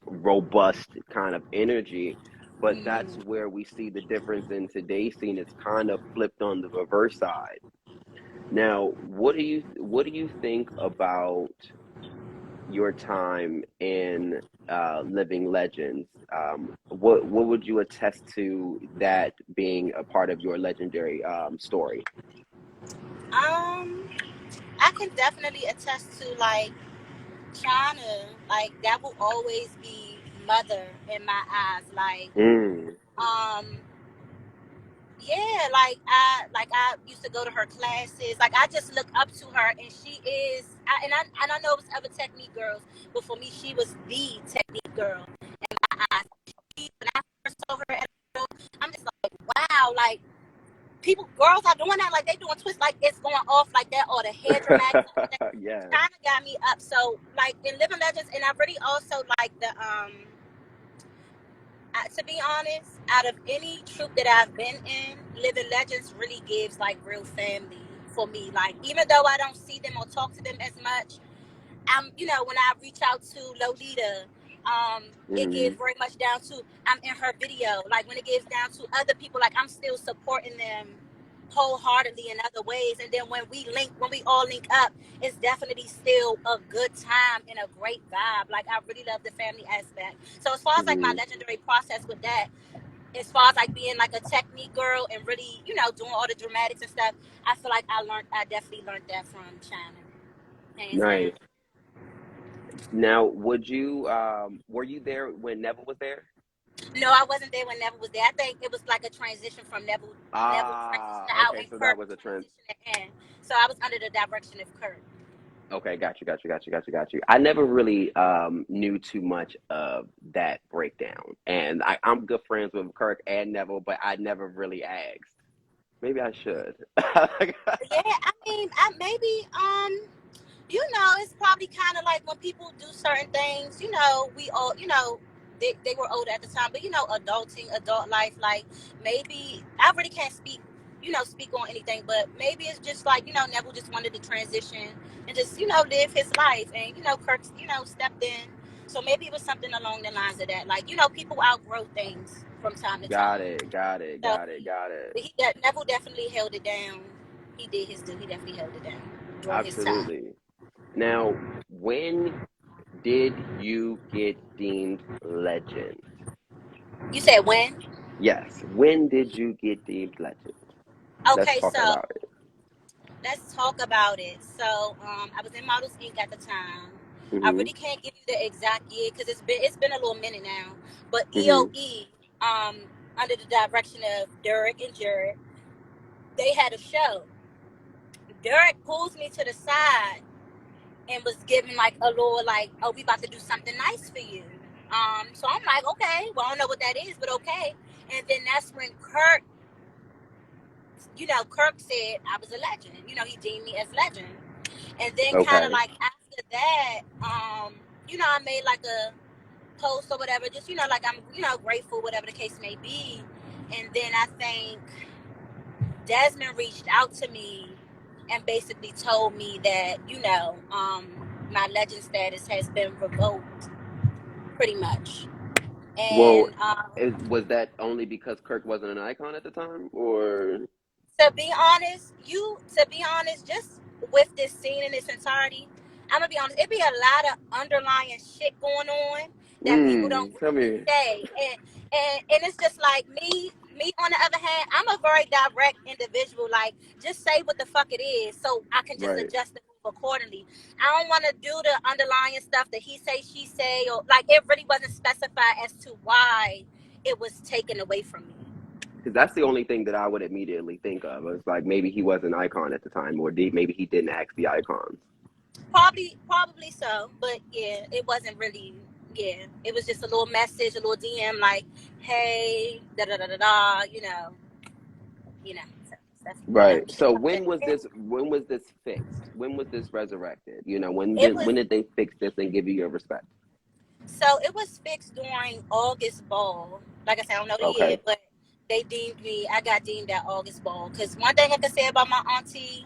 Speaker 1: robust kind of energy. But that's
Speaker 5: Mhm.
Speaker 1: where we see the difference in today's scene. It's kind of flipped on the reverse side. Now, what do you think about your time in Living Legends? What would you attest to that being a part of your legendary story?
Speaker 5: Um, I can definitely attest to like China, like that will always be mother in my eyes.
Speaker 1: Mm,
Speaker 5: Um, yeah, like I used to go to her classes. Like I just look up to her, and she is. And I know it was other technique girls, but for me, she was the technique girl. When I first saw her, I'm just like, wow, like girls are doing that, like they doing twists, like it's going off like that, or the hair dramatics.
Speaker 1: yes.
Speaker 5: Kind of got me up. So like in Living Legends, and I really also like to be honest, out of any troop that I've been in, Living Legends really gives like real family for me. Like even though I don't see them or talk to them as much, when I reach out to Lolita, it gives
Speaker 1: Hmm.
Speaker 5: very much down to I'm in her video. Like when it gives down to other people, like I'm still supporting them wholeheartedly in other ways. And then when we all link up, it's definitely still a good time and a great vibe. Like I really love the family aspect. So as far as like my
Speaker 1: Hmm.
Speaker 5: legendary process with that, as far as like being like a technique girl and really, doing all the dramatics and stuff, I feel like I definitely learned that from China. Hands down.
Speaker 1: Nice. Now, were you there when Neville was there?
Speaker 5: No, I wasn't there when Neville was there. I think it was like a transition from Neville transitioning out
Speaker 1: Okay,
Speaker 5: and
Speaker 1: so that
Speaker 5: Kurt
Speaker 1: was a trend.
Speaker 5: transitioning in. So I was under the direction of Kurt.
Speaker 1: Okay, got you. I never really knew too much of that breakdown, and I'm good friends with Kirk and Neville, but I never really asked. Maybe I should.
Speaker 5: Yeah, I mean, maybe it's probably kind of like when people do certain things. We all, they were older at the time, but adulting, adult life, like maybe I really can't speak, speak on anything, but maybe it's just like, Neville just wanted to transition and just, live his life. And, Kirk, stepped in. So maybe it was something along the lines of that. Like, people outgrow things from time to
Speaker 1: Got
Speaker 5: time.
Speaker 1: it. Got it.
Speaker 5: So
Speaker 1: Got it. Got it.
Speaker 5: Neville definitely held it down. He did his due. He definitely held it down during his time.
Speaker 1: Absolutely. Now, when did you get deemed legend?
Speaker 5: You said when?
Speaker 1: Yes. When did you get deemed legend? Let's
Speaker 5: Okay,
Speaker 1: talk
Speaker 5: so
Speaker 1: about it.
Speaker 5: let's talk about it. So, I was in Models Inc. at the time. I
Speaker 1: Mm-hmm.
Speaker 5: really can't give you the exact year because it's been a little minute now. But
Speaker 1: Mm-hmm.
Speaker 5: EOE, under the direction of Derek and Jared, they had a show. Derek pulls me to the side and was giving like a little like, "Oh, we about to do something nice for you." So I'm like, okay, well, I don't know what that is, but okay. And then that's when Kirk said I was a legend. He deemed me as legend. And then kind of
Speaker 1: Okay.
Speaker 5: like after that, I made like a post or whatever, just, like I'm, grateful, whatever the case may be. And then I think Desmond reached out to me and basically told me that, my legend status has been revoked pretty much.
Speaker 1: Well,
Speaker 5: And
Speaker 1: was that only because Kirk wasn't an icon at the time, or?
Speaker 5: to be honest, just with this scene in its entirety, I'm gonna be honest, it be a lot of underlying shit going on that people don't
Speaker 1: Tell me.
Speaker 5: say. And it's just like me on the other hand, I'm a very direct individual. Like, just say what the fuck it is so I can just
Speaker 1: Right.
Speaker 5: adjust the move accordingly. I don't want to do the underlying stuff that he say, she say, or like it really wasn't specified as to why it was taken away from me.
Speaker 1: Because that's the only thing that I would immediately think of. It's like maybe he was an icon at the time, or maybe he didn't ask the icons.
Speaker 5: Probably so, but yeah, it wasn't really. Yeah, it was just a little message, a little DM, like, "Hey, da da da da da," So that's
Speaker 1: Right.
Speaker 5: shit
Speaker 1: So
Speaker 5: like that.
Speaker 1: when was this? When was this fixed? When was this resurrected? When
Speaker 5: It
Speaker 1: did
Speaker 5: was
Speaker 1: when did they fix this and give you your respect?
Speaker 5: So it was fixed during August ball. Like I said, I don't know the year,
Speaker 1: Okay.
Speaker 5: but I got deemed at August ball. Because one thing I can say about my auntie,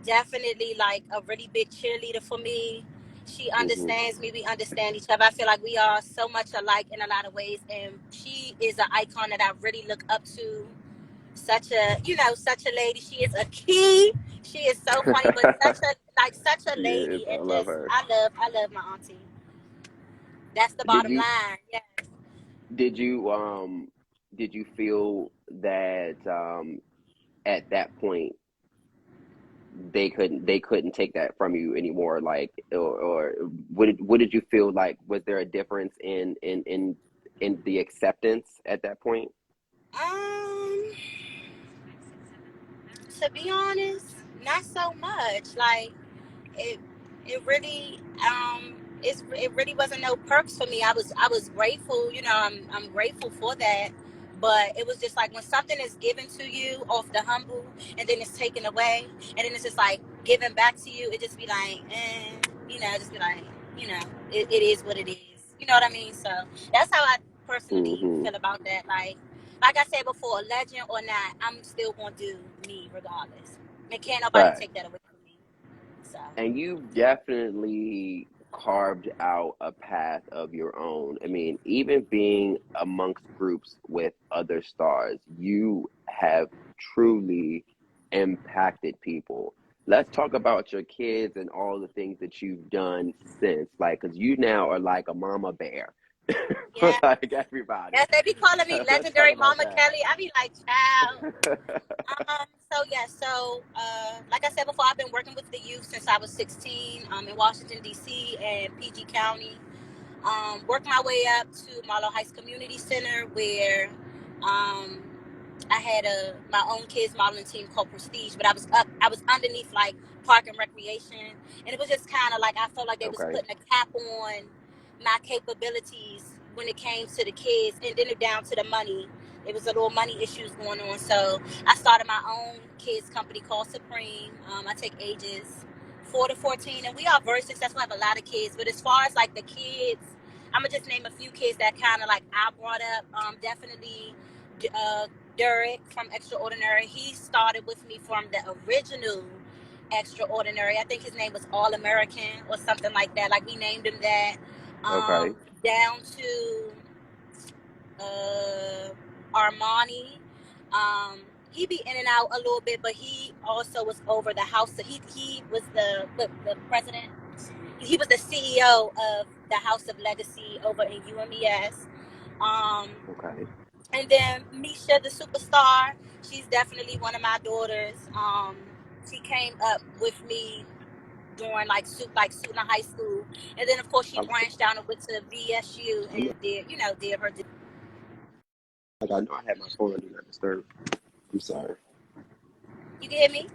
Speaker 5: definitely like a really big cheerleader for me. She
Speaker 1: Mm-hmm.
Speaker 5: understands me. We understand each other. I feel like we are so much alike in a lot of ways. And she is an icon that I really look up to. Such a lady. She is a key. She is so funny, but such a
Speaker 1: She is.
Speaker 5: lady.
Speaker 1: I
Speaker 5: And
Speaker 1: love
Speaker 5: just,
Speaker 1: her.
Speaker 5: I love my auntie. That's the
Speaker 1: Did
Speaker 5: bottom
Speaker 1: you
Speaker 5: line. Yeah.
Speaker 1: did you feel that at that point they couldn't take that from you anymore, like, or what did you feel like? Was there a difference in the acceptance at that point?
Speaker 5: Um, to be honest, not so much. Like it, it really, it really wasn't no perks for me. I was grateful. I'm grateful for that. But it was just like when something is given to you off the humble, and then it's taken away, and then it's just like given back to you. It just be like, just be like, it is what it is. You know what I mean? So that's how I personally
Speaker 1: Mm-hmm.
Speaker 5: feel about that. Like I said before, legend or not, I'm still gonna do me regardless. And can't nobody
Speaker 1: Right.
Speaker 5: take that away from me. So
Speaker 1: And you've definitely carved out a path of your own. I mean, even being amongst groups with other stars, you have truly impacted people. Let's talk about your kids and all the things that you've done since, like, because you now are like a mama bear for
Speaker 5: yeah.
Speaker 1: like everybody.
Speaker 5: Yes, they be calling me
Speaker 1: So let's talk
Speaker 5: legendary
Speaker 1: about
Speaker 5: Mama
Speaker 1: that.
Speaker 5: Kelly. I be like, child. Like I said before, I've been working with the youth since I was 16, in Washington D.C. and PG County. Worked my way up to Marlow Heights Community Center, where um, I had my own kids modeling team called Prestige, but I was underneath like Park and Recreation, and it was just kind of like I felt like they was
Speaker 1: Okay.
Speaker 5: putting a cap on my capabilities when it came to the kids, and then it down to the money. It was a little money issues going on, so I started my own kids company called Supreme. I take ages 4 to 14, and we are very successful. I have a lot of kids, but as far as like the kids, I'm gonna just name a few kids that kind of like I brought up. Definitely Derek from Extraordinary. He started with me from the original Extraordinary. I think his name was All American or something like that. Like we named him that.
Speaker 1: Okay.
Speaker 5: Down to Armani. He be in and out a little bit, but he also was over the house. He was the president. He was the CEO of the House of Legacy over in UMES.
Speaker 1: Okay.
Speaker 5: And then Misha, the superstar, she's definitely one of my daughters. She came up with me during like Sutton High School, and then of course she branched down and went to VSU and did her.
Speaker 1: Like I know I had my phone on do not disturb. I'm sorry.
Speaker 5: You can hear me?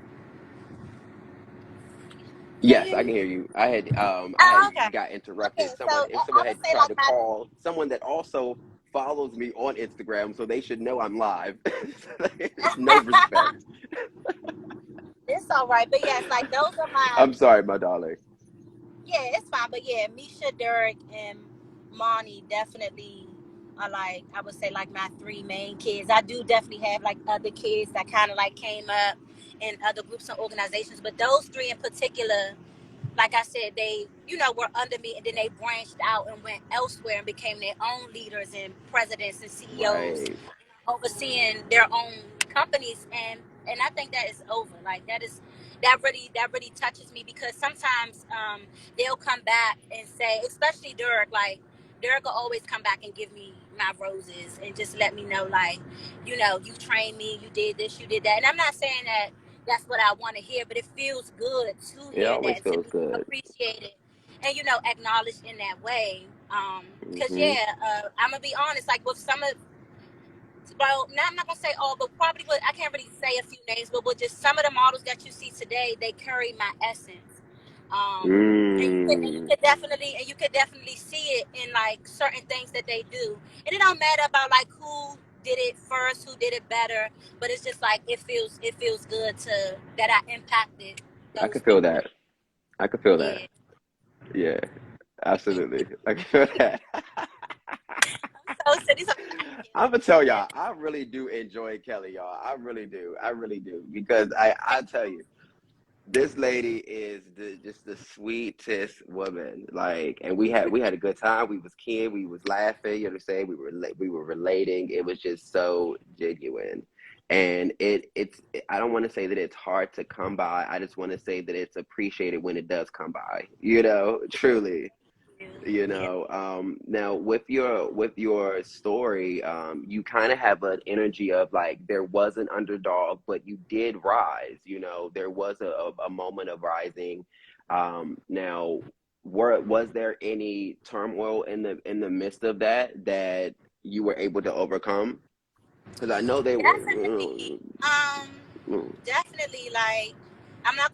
Speaker 5: Can you
Speaker 1: Yes,
Speaker 5: hear
Speaker 1: I
Speaker 5: me?
Speaker 1: can hear you. I
Speaker 5: Oh,
Speaker 1: had
Speaker 5: okay.
Speaker 1: got
Speaker 5: Okay,
Speaker 1: interrupted.
Speaker 5: so
Speaker 1: Someone
Speaker 5: I would
Speaker 1: had
Speaker 5: say
Speaker 1: tried
Speaker 5: like
Speaker 1: to
Speaker 5: my
Speaker 1: call someone that also follows me on Instagram, so they should know I'm live. No respect.
Speaker 5: it's all right, but yes, like those are my
Speaker 1: I'm sorry, my darling.
Speaker 5: yeah, it's fine. But yeah, Misha, Derek, and Monty definitely are like I would say like my three main kids. I do definitely have like other kids that kind of like came up in other groups and organizations, but those three in particular, like I said, they were under me, and then they branched out and went elsewhere and became their own leaders and presidents and CEOs,
Speaker 1: Right.
Speaker 5: overseeing their own companies, and I think that is over. Like that really touches me because sometimes they'll come back and say, especially Derek, like Derek will always come back and give me my roses and just let me know like, you trained me, you did this, you did that. And I'm not saying that that's what I want to hear, but it feels good to
Speaker 1: It
Speaker 5: hear
Speaker 1: always
Speaker 5: that, to
Speaker 1: feels
Speaker 5: be
Speaker 1: good.
Speaker 5: appreciated and acknowledged in that way. Because
Speaker 1: Hmm.
Speaker 5: I'm gonna be honest, like with some of, well, now I'm not gonna say all, but probably I can't really say a few names, but with just some of the models that you see today, they carry my essence. And
Speaker 1: Mm.
Speaker 5: you could definitely see it in like certain things that they do, and it don't matter about like who did it first, who did it better, but it's just like it feels good to that I impacted
Speaker 1: I
Speaker 5: those
Speaker 1: could feel
Speaker 5: people.
Speaker 1: that. I could feel that.
Speaker 5: Yeah.
Speaker 1: Yeah, absolutely. I can feel that.
Speaker 5: So these are
Speaker 1: I'm gonna tell y'all, I really do enjoy Kelly, y'all. I really do. I really do because I tell you, this lady is just the sweetest woman. Like, and we had a good time. We was kidding, we was laughing. You understand? We were relating. It was just so genuine, and it's. I don't want to say that it's hard to come by. I just want to say that it's appreciated when it does come by. Truly.
Speaker 5: yeah.
Speaker 1: Now with your story, you kind of have an energy of like there was an underdog, but you did rise. There was a moment of rising. Now, was there any turmoil in the midst of that you were able to overcome? Because I know they were.
Speaker 5: Definitely. Definitely. Like, I'm not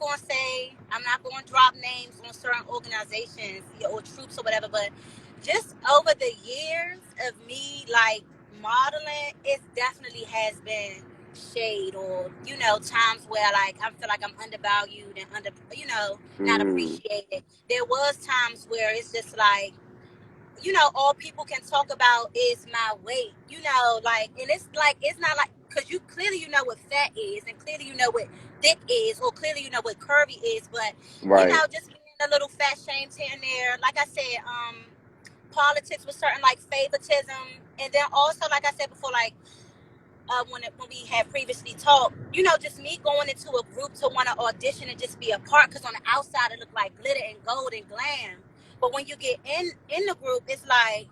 Speaker 5: gonna drop names on certain organizations or troops or whatever, but just over the years of me like modeling, it definitely has been shade or times where like I feel like I'm undervalued and not
Speaker 1: Mm,
Speaker 5: appreciated. There was times where it's just like all people can talk about is my weight, like, and it's like, it's not like, because you clearly what fat is, and clearly what thick is, or clearly what curvy is, but
Speaker 1: right.
Speaker 5: just being a little fat shames here and there, like I said, politics with certain like favoritism, and then also, like I said before, like when we had previously talked, just me going into a group to want to audition and just be a part, because on the outside it looked like glitter and gold and glam, but when you get in the group, it's like,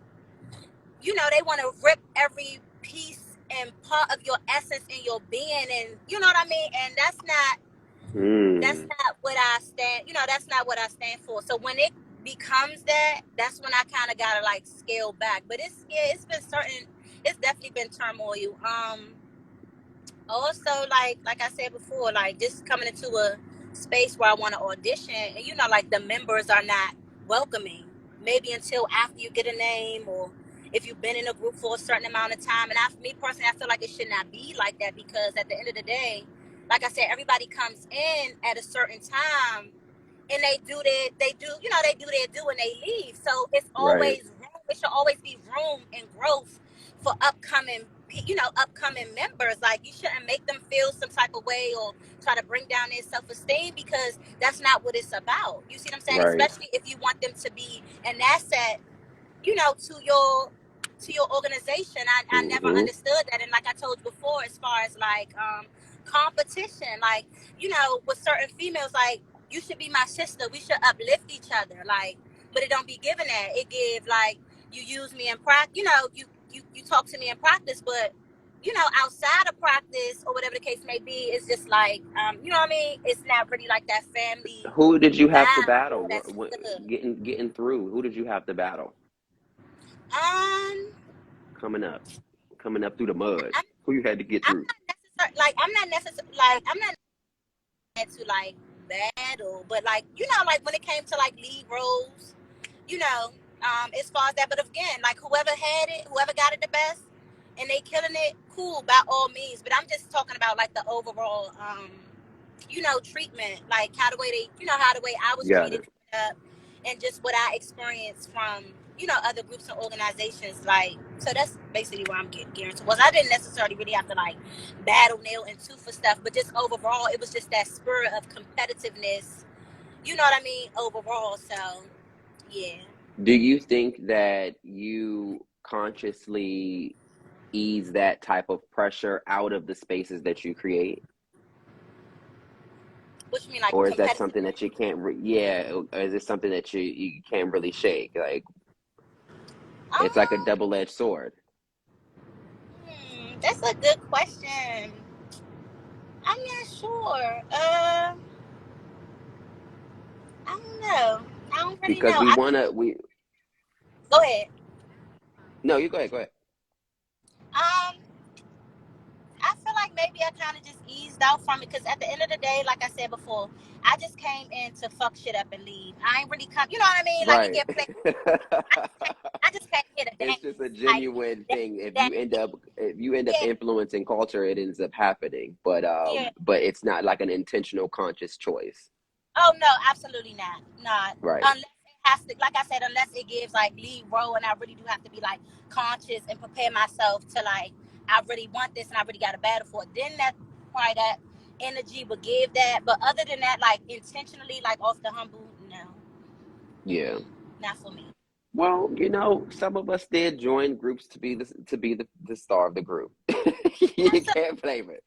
Speaker 5: they want to rip every piece and part of your essence and your being, and you know what I mean, and that's
Speaker 1: Mm,
Speaker 5: not what I stand, that's not what I stand for. So when it becomes that, that's when I kind of gotta like scale back. But it's definitely been turmoil. Also, like I said before, like just coming into a space where I want to audition, and like the members are not welcoming, maybe until after you get a name, or if you've been in a group for a certain amount of time. And me personally, I feel like it should not be like that, because at the end of the day, like I said, everybody comes in at a certain time, and they do their do and they leave. So it's
Speaker 1: right.
Speaker 5: always room. It should always be room and growth for upcoming upcoming members. Like, you shouldn't make them feel some type of way or try to bring down their self-esteem, because that's not what it's about. You see what I'm saying?
Speaker 1: Right.
Speaker 5: Especially if you want them to be an asset, to your organization. I never understood that. And like I told you before, as far as like competition, like, with certain females, like, you should be my sister, we should uplift each other, like, but it don't be given that. It give like, you use me in practice, you talk to me in practice, but outside of practice or whatever the case may be, it's just like, you know what I mean? It's not really like that family
Speaker 1: Who did you have to
Speaker 5: vibe
Speaker 1: battle?
Speaker 5: that's good.
Speaker 1: Getting through? Who did you have to battle?
Speaker 5: Um,
Speaker 1: Coming up through the mud.
Speaker 5: I'm,
Speaker 1: Who you had to get
Speaker 5: I'm
Speaker 1: through?
Speaker 5: not necessarily like, I'm not to like battle, but like, like when it came to like lead roles, as far as that. But again, like, whoever got it the best, and they killing it, cool, by all means. But I'm just talking about like the overall, treatment, like how the way how the way I was
Speaker 1: Got
Speaker 5: treated
Speaker 1: it.
Speaker 5: up, and just what I experienced from other groups and organizations. Like, so that's basically where I'm getting towards. I didn't necessarily really have to like battle nail and tooth for stuff, but just overall, it was just that spirit of competitiveness. You know what I mean? Overall, so yeah.
Speaker 1: Do you think that you consciously ease that type of pressure out of the spaces that you create?
Speaker 5: What you mean, like
Speaker 1: Or is that
Speaker 5: competitive?
Speaker 1: something that you can't or is it something that you can't really shake? Like, it's like a
Speaker 5: Um,
Speaker 1: double-edged sword.
Speaker 5: that's a good question. I'm not sure. I don't know. I don't really
Speaker 1: Because
Speaker 5: know.
Speaker 1: we wanna we
Speaker 5: Go ahead.
Speaker 1: No, you go ahead, go ahead.
Speaker 5: Um, I feel like maybe I kind of just eased out from it, because at the end of the day, like I said before, I just came in to fuck shit up and leave. I ain't really come. You know what I mean? Like, it
Speaker 1: Right.
Speaker 5: get played. I just came here to
Speaker 1: It's
Speaker 5: dance.
Speaker 1: just a
Speaker 5: Like,
Speaker 1: genuine thing.
Speaker 5: that,
Speaker 1: If you end up
Speaker 5: yeah,
Speaker 1: influencing culture, it ends up happening.
Speaker 5: yeah.
Speaker 1: But it's not like an intentional conscious choice.
Speaker 5: Oh no, absolutely not. Not
Speaker 1: Right.
Speaker 5: unless it has to. Like I said, unless it gives like lead role, and I really do have to be like conscious and prepare myself to like, I really want this and I really got to battle for it. Then that probably that energy would give that. But other than that, like intentionally, like off the humble, no,
Speaker 1: Yeah.
Speaker 5: not for me.
Speaker 1: Well, some of us did join groups to be the star of the group. You
Speaker 5: Absolutely.
Speaker 1: can't blame it.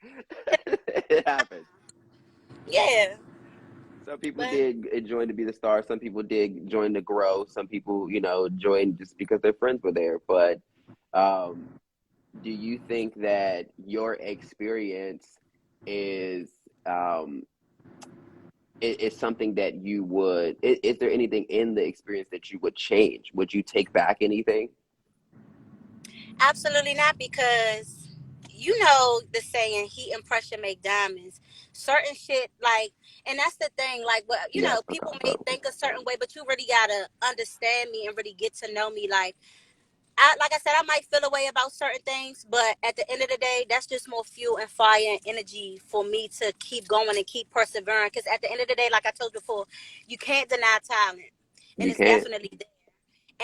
Speaker 1: It happens.
Speaker 5: Yeah,
Speaker 1: Some people
Speaker 5: but
Speaker 1: did join to be the star. Some people did join to grow. Some people, joined just because their friends were there. But um, do you think that your experience is um, is something that you would? Is there anything in the experience that you would change? Would you take back anything?
Speaker 5: absolutely not, because the saying, heat and pressure make diamonds. Certain shit, like, and that's the thing, like, what
Speaker 1: Yes. Okay.
Speaker 5: people may
Speaker 1: Perfect.
Speaker 5: think a certain way, but you really gotta understand me and really get to know me. Like, like I said, I might feel a way about certain things, but at the end of the day, that's just more fuel and fire and energy for me to keep going and keep persevering. Because at the end of the day, like I told you before, you can't deny talent, and
Speaker 1: You
Speaker 5: it's
Speaker 1: can't.
Speaker 5: definitely there.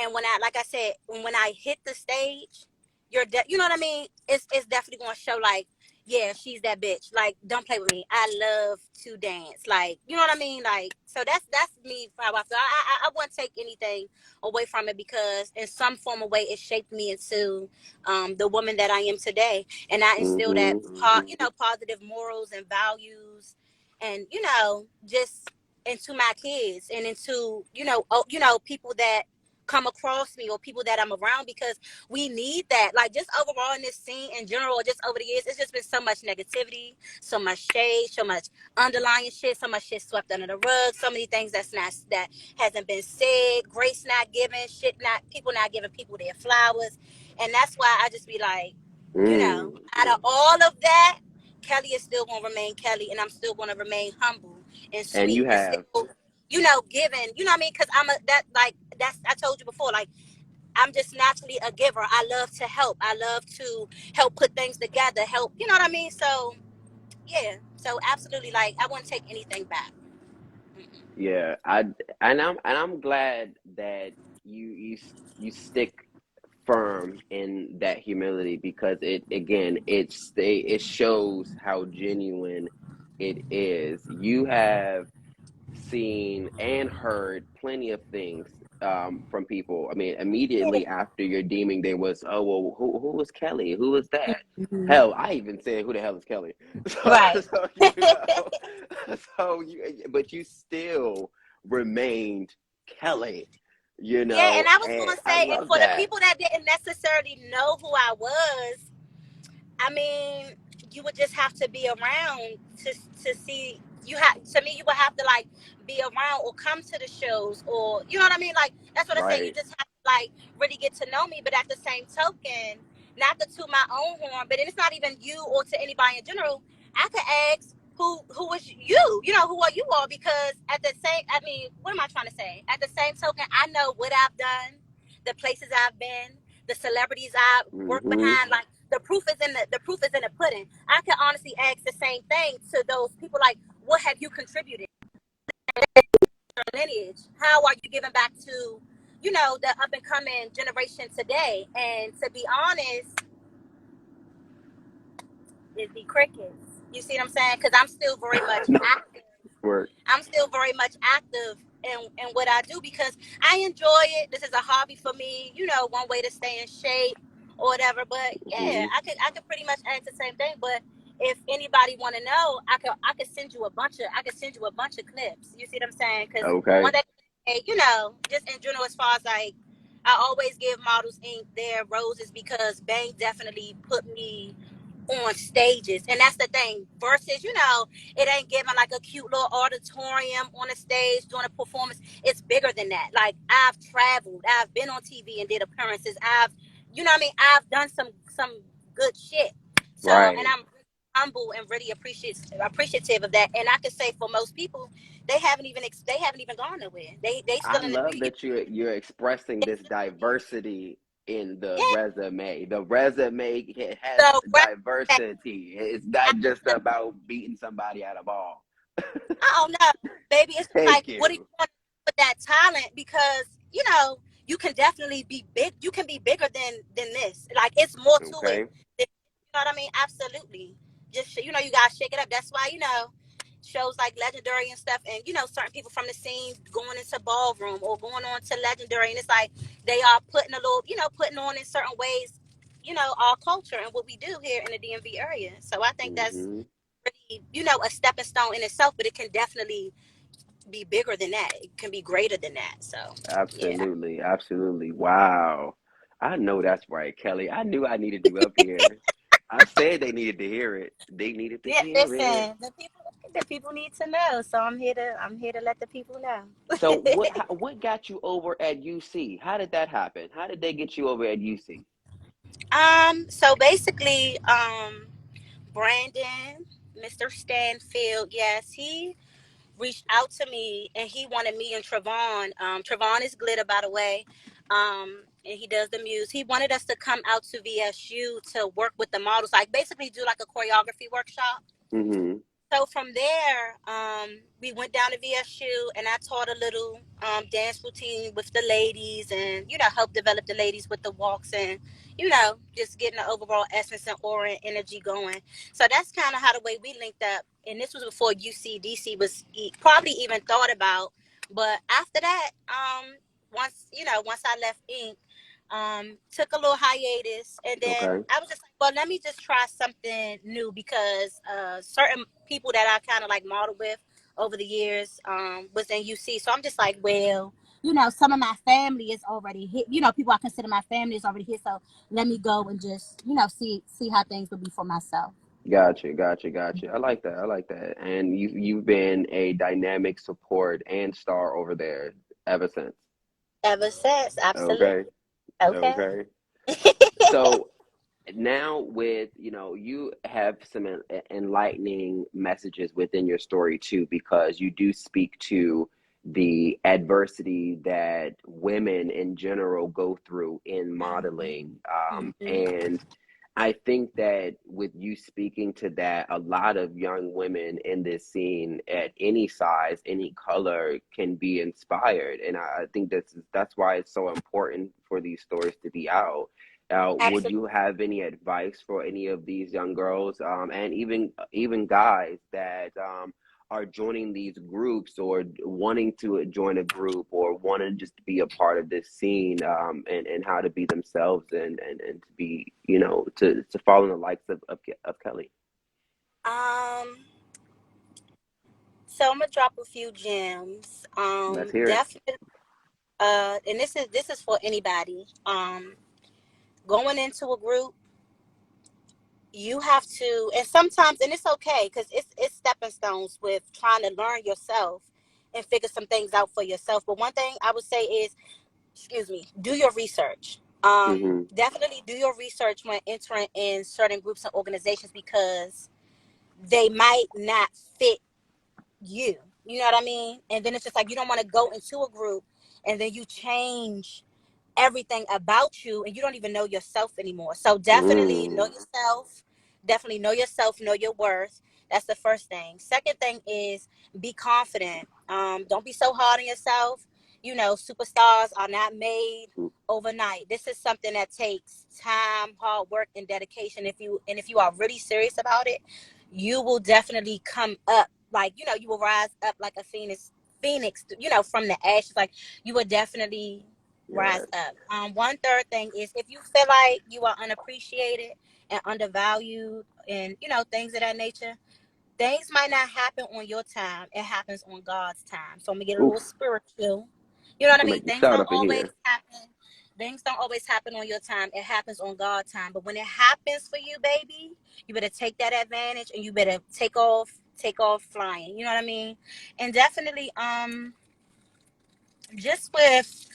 Speaker 5: And like I said, when I hit the stage, you know what I mean? It's definitely gonna show, like, yeah, she's that bitch. Like, don't play with me. I love to dance. Like, you know what I mean? Like, so that's me, how I feel. I wouldn't take anything away from it, because in some form of way it shaped me into the woman that I am today, and I instill that
Speaker 1: Hmm.
Speaker 5: positive morals and values, and just into my kids, and into people that come across me, or people that I'm around, because we need that. Like, just overall in this scene in general, or just over the years, it's just been so much negativity, so much shade, so much underlying shit, so much shit swept under the rug, so many things that hasn't been said, grace not given, people not giving people their flowers. And that's why I just be like,
Speaker 1: Mm.
Speaker 5: out of all of that, Kelly is still gonna remain Kelly, and I'm still gonna remain humble and
Speaker 1: And you
Speaker 5: sweet, and
Speaker 1: have.
Speaker 5: still giving, you know what I mean? Because I told you before, like, I'm just naturally a giver. I love to help. I love to help put things together, help, you know what I mean? So, yeah. So, absolutely, like, I wouldn't take anything back.
Speaker 1: Yeah. I'm glad that you stick firm in that humility, because it shows how genuine it is. You have seen and heard plenty of things from people. I mean, immediately after your deeming, there was, oh well, who was Kelly? Who was that?
Speaker 5: Mhm.
Speaker 1: Hell, I even said, who the hell is Kelly?
Speaker 5: Right.
Speaker 1: So you know, but you still remained Kelly,
Speaker 5: Yeah, and I was
Speaker 1: and
Speaker 5: gonna
Speaker 1: I
Speaker 5: say, and
Speaker 1: love
Speaker 5: for the
Speaker 1: that.
Speaker 5: people that didn't necessarily know who I was, I mean, you would just have to be around to see. You have to me. You would have to like be around or come to the shows, or you know what I mean. Like that's what I say. You
Speaker 1: Right.
Speaker 5: just have to like really get to know me. But at the same token, not to toot my own horn, but it's not even you or to anybody in general. I could ask who was you. You know who are you all? Because at the same, I mean, what am I trying to say? At the same token, I know what I've done, the places I've been, the celebrities I've worked
Speaker 1: Mm-hmm.
Speaker 5: behind. Like the proof is in the proof is in the pudding. I can honestly ask the same thing to those people. Like, what have you contributed to your lineage? How are you giving back to, the up and coming generation today? And to be honest, it'd be crickets. You see what I'm saying? Because I'm still very much
Speaker 1: No
Speaker 5: active.
Speaker 1: work.
Speaker 5: I'm still very much active in what I do because I enjoy it. This is a hobby for me, one way to stay in shape or whatever. But yeah,
Speaker 1: Mm-hmm.
Speaker 5: I could pretty much ask the same thing. But if anybody want to know, I could send you a bunch of clips. You see what I'm saying? Because
Speaker 1: Okay.
Speaker 5: one day, just in general, as far as like, I always give Models Inc. their roses because Bang definitely put me on stages, and that's the thing versus it ain't giving like a cute little auditorium on a stage doing a performance. It's bigger than that. Like I've traveled, I've been on TV and did appearances, I've what I mean, I've done some good shit. So, and
Speaker 1: Right.
Speaker 5: I'm humble and really appreciative of that. And I could say for most people, they haven't even gone nowhere. They
Speaker 1: I
Speaker 5: still in the
Speaker 1: love
Speaker 5: studio.
Speaker 1: that you're expressing this diversity in the
Speaker 5: Yeah.
Speaker 1: resume. The resume, it has
Speaker 5: So
Speaker 1: diversity. It's not just about beating somebody at a ball.
Speaker 5: I don't know, baby. It's like,
Speaker 1: Thank
Speaker 5: what do you
Speaker 1: you.
Speaker 5: want with that talent? Because you can definitely be big. You can be bigger than this. Like it's more to it.
Speaker 1: Okay.
Speaker 5: You know what I mean? Absolutely. Just you gotta shake it up. That's why shows like Legendary and stuff, and certain people from the scene going into ballroom or going on to Legendary, and it's like they are putting a little, putting on in certain ways, our culture and what we do here in the DMV area. So I think that's
Speaker 1: Hmm.
Speaker 5: really, a stepping stone in itself, but it can definitely be bigger than that. It can be greater than that. So, yeah.
Speaker 1: Absolutely. Absolutely. Wow. I know that's right, Kelly. I knew I needed you up here. I said they needed to hear it. They needed to
Speaker 5: Yeah,
Speaker 1: hear it.
Speaker 5: listen, the people need to know. So I'm here to let the people know.
Speaker 1: So what got you over at UC? How did that happen? How did they get you over at UC?
Speaker 5: So basically, Brandon, Mr. Stanfield, yes, he reached out to me and he wanted me and Trevon. Trevon is glitter, by the way. And he does the muse. He wanted us to come out to VSU to work with the models, like basically do like a choreography workshop.
Speaker 1: Mm-hmm.
Speaker 5: So from there, we went down to VSU, and I taught a little dance routine with the ladies, and helped develop the ladies with the walks, and just getting the overall essence and aura and energy going. So that's kind of how the way we linked up. And this was before UCDC was probably even thought about. But after that, once I left Inc. Took a little hiatus, and then
Speaker 1: Okay.
Speaker 5: I was just like, well, let me just try something new because certain people that I kind of like modeled with over the years was in UC. So I'm just like, well, some of my family is already here. People I consider my family is already here. So let me go and just, see how things would be for myself.
Speaker 1: Gotcha, gotcha, gotcha. I like that. I like that. And you've been a dynamic support and star over there ever since.
Speaker 5: Ever since, absolutely.
Speaker 1: Okay.
Speaker 5: Okay.
Speaker 1: Okay. So now with, you have some enlightening messages within your story too, because you do speak to the adversity that women in general go through in
Speaker 5: Mhm.
Speaker 1: modeling.
Speaker 5: Mhm.
Speaker 1: And I think that with you speaking to that, a lot of young women in this scene at any size, any color can be inspired. And I think that's why it's so important for these stories to be out. Would
Speaker 5: Absolutely.
Speaker 1: you have any advice for any of these young girls, and even guys that are joining these groups or wanting to join a group or want to just be a part of this scene, and how to be themselves and to be, to follow in the likes of Kelly?
Speaker 5: Um, so I'm gonna drop a few gems.
Speaker 1: Let's hear it.
Speaker 5: Definitely. And this is for anybody. Going into a group, you have to, and sometimes, and it's okay because it's stepping stones with trying to learn yourself and figure some things out for yourself. But one thing I would say is, excuse me, do your research.
Speaker 1: Hmm.
Speaker 5: Definitely do your research when entering in certain groups and organizations because they might not fit you. You know what I mean? And then it's just like you don't want to go into a group and then you change everything about you and you don't even know yourself anymore. So definitely know
Speaker 1: Mm.
Speaker 5: yourself. Definitely know yourself, know your worth. That's the first thing. Second thing is be confident. Don't be so hard on yourself. You know, superstars are not made overnight. This is something that takes time, hard work, and dedication. If you are really serious about it, you will definitely come up. Like, you will rise up like a phoenix, from the ashes. Like, you will definitely rise
Speaker 1: Yes.
Speaker 5: up. One third thing is if you feel like you are unappreciated and undervalued and things of that nature, things might not happen on your time. It happens on God's time. So I'm gonna get a little
Speaker 1: Oof.
Speaker 5: spiritual. You know what I
Speaker 1: Gonna
Speaker 5: mean?
Speaker 1: make me shout up in here.
Speaker 5: Things don't always happen on your time. It happens on God's time. But when it happens for you, baby, you better take that advantage and you better take off flying. You know what I mean? And definitely, just with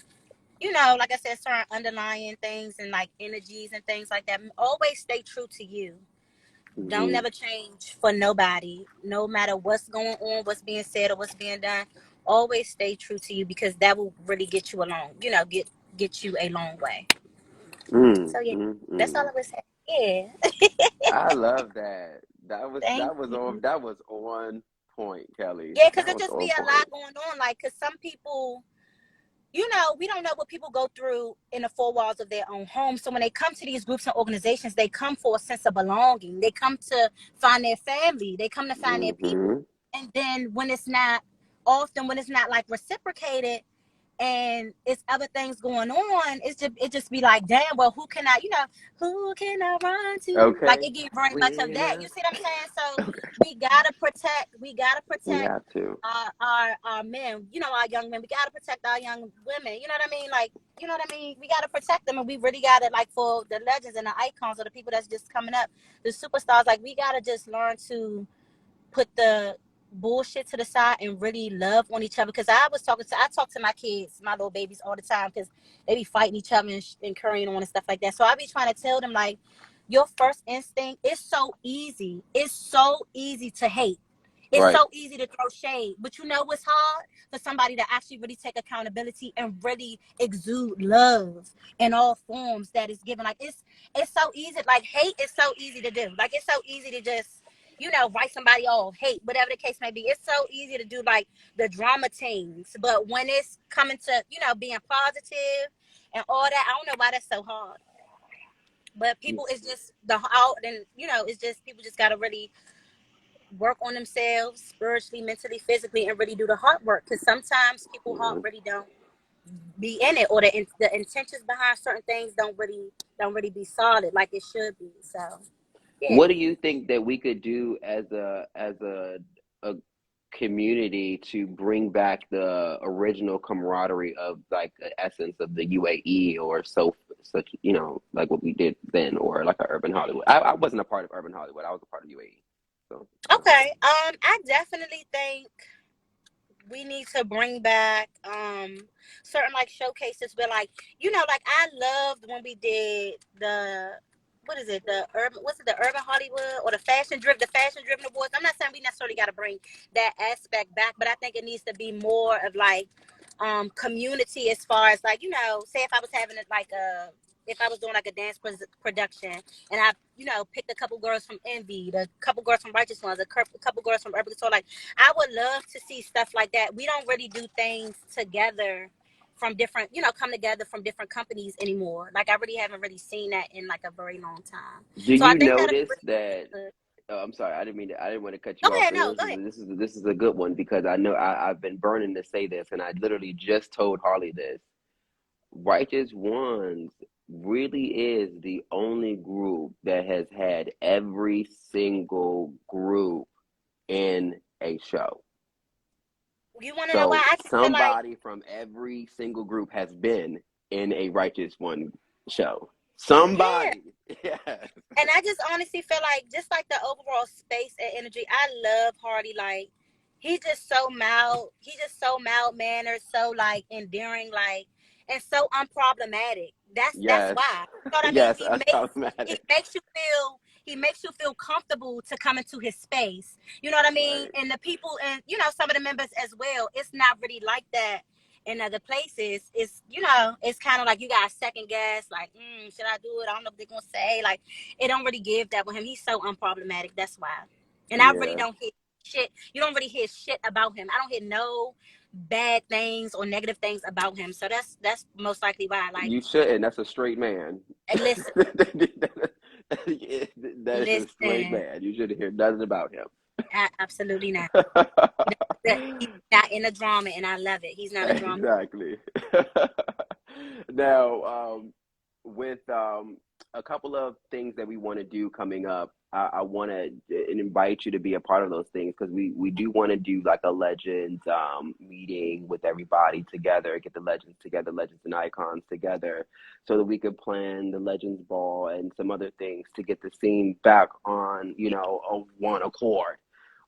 Speaker 5: like I said, certain underlying things and like energies and things like that. Always stay true to you. Don't
Speaker 1: Hmm.
Speaker 5: never change for nobody, no matter what's going on, what's being said, or what's being done. Always stay true to you because that will really get you along. Get you a long way.
Speaker 1: Mm,
Speaker 5: So yeah,
Speaker 1: mm,
Speaker 5: that's all
Speaker 1: mm.
Speaker 5: I would say. Yeah.
Speaker 1: I love that. That was
Speaker 5: Thank
Speaker 1: that was on
Speaker 5: you.
Speaker 1: that was on point, Kelly.
Speaker 5: Yeah, because
Speaker 1: That
Speaker 5: it
Speaker 1: was
Speaker 5: just be
Speaker 1: on
Speaker 5: a
Speaker 1: point.
Speaker 5: lot going on. Like, because some people, we don't know what people go through in the four walls of their own home. So when they come to these groups and organizations, they come for a sense of belonging. They come to find their family. They come to find their
Speaker 1: Hmm.
Speaker 5: people. And then when it's not like reciprocated, and it's other things going on, it just be like, damn, well, who can I run to? Like,
Speaker 1: Okay.
Speaker 5: it get very much of
Speaker 1: When
Speaker 5: that. You see what I'm saying? So
Speaker 1: okay,
Speaker 5: we gotta
Speaker 1: we
Speaker 5: protect
Speaker 1: have to.
Speaker 5: our men, our young men. We gotta protect our young women. You know what I mean? Like, you know what I mean? We gotta protect them, and we really gotta, like, for the legends and the icons or the people that's just coming up, the superstars. Like, we gotta just learn to put the bullshit to the side and really love on each other. Because I talk to my kids, my little babies, all the time because they be fighting each other and carrying on and stuff like that. So I be trying to tell them, like, your first instinct is so easy. It's so easy to hate. It's
Speaker 1: Right.
Speaker 5: so easy to throw shade, but you know what's hard? For somebody to actually really take accountability and really exude love in all forms that is given. Like, it's so easy. Like, hate is so easy to do. Like, it's so easy to just write somebody off, hate, whatever the case may be. It's so easy to do, like, the drama things, but when it's coming to being positive and all that, I don't know why that's so hard. But people, it's just the out, and it's just people just gotta really work on themselves spiritually, mentally, physically, and really do the hard work. Because sometimes people heart
Speaker 1: Mhm.
Speaker 5: really don't be in it, or the intentions behind certain things don't really be solid like it should be. So yeah.
Speaker 1: What do you think that we could do as a community to bring back the original camaraderie of, like, the essence of the UAE, or such, like what we did then, or like a Urban Hollywood? I wasn't a part of Urban Hollywood. I was a part of UAE. So
Speaker 5: Okay. I definitely think we need to bring back certain, like, showcases where, like, like, I loved when we did the, what is it, the urban Hollywood, or the fashion driven awards. I'm not saying we necessarily got to bring that aspect back, but I think it needs to be more of, like, community, as far as, like, say if I was having, like, if I was doing like a dance production, and I, picked a couple girls from Envy, a couple girls from Righteous Ones, a couple girls from Urban Couture. Like, I would love to see stuff like that. We don't really do things together from different, come together from different companies anymore. Like, I really haven't really seen that in like a very long time.
Speaker 1: Do
Speaker 5: So I
Speaker 1: you
Speaker 5: think that'll be
Speaker 1: notice
Speaker 5: really
Speaker 1: that?
Speaker 5: good.
Speaker 1: Oh, I'm sorry, I didn't want to cut
Speaker 5: Go
Speaker 1: you off,
Speaker 5: ahead.
Speaker 1: but
Speaker 5: No, go ahead.
Speaker 1: this is a good one because I know I've been burning to say this, and I literally just told Harley this. Righteous Ones really is the only group that has had every single group in a show.
Speaker 5: You want to know why?
Speaker 1: So
Speaker 5: I just feel like,
Speaker 1: somebody from every single group has been in a Righteous One show. Somebody.
Speaker 5: yeah.
Speaker 1: Yes.
Speaker 5: And I just honestly feel like, just like the overall space and energy, I love Hardy. Like, he's just so mild. He's just so mild mannered, so like endearing, like, and so unproblematic. That's
Speaker 1: Yes.
Speaker 5: why. You know what I mean?
Speaker 1: Yes, that's
Speaker 5: He
Speaker 1: problematic.
Speaker 5: makes you feel comfortable to come into his space. You know what I mean?
Speaker 1: Right.
Speaker 5: And the people, and some of the members as well. It's not really like that in other places. It's it's kind of like you got a second guess, like, should I do it? I don't know what they're gonna say. Like, it don't really give that with him. He's so unproblematic. That's why. And I really
Speaker 1: Yeah.
Speaker 5: don't hear shit. You don't really hear shit about him. I don't hear no bad things or negative things about him. So that's most likely why. Like,
Speaker 1: You shouldn't. That's a straight man.
Speaker 5: listen,
Speaker 1: That is a straight
Speaker 5: listen.
Speaker 1: man. You shouldn't hear nothing about him.
Speaker 5: Absolutely not. He's not in a drama, and I love it. He's not a drama.
Speaker 1: Exactly. Now, with a couple of things that we want to do coming up, I want to invite you to be a part of those things because we do want to do like a Legends meeting with everybody together, get the Legends together, Legends and Icons together, so that we could plan the Legends Ball and some other things to get the scene back on, on one accord.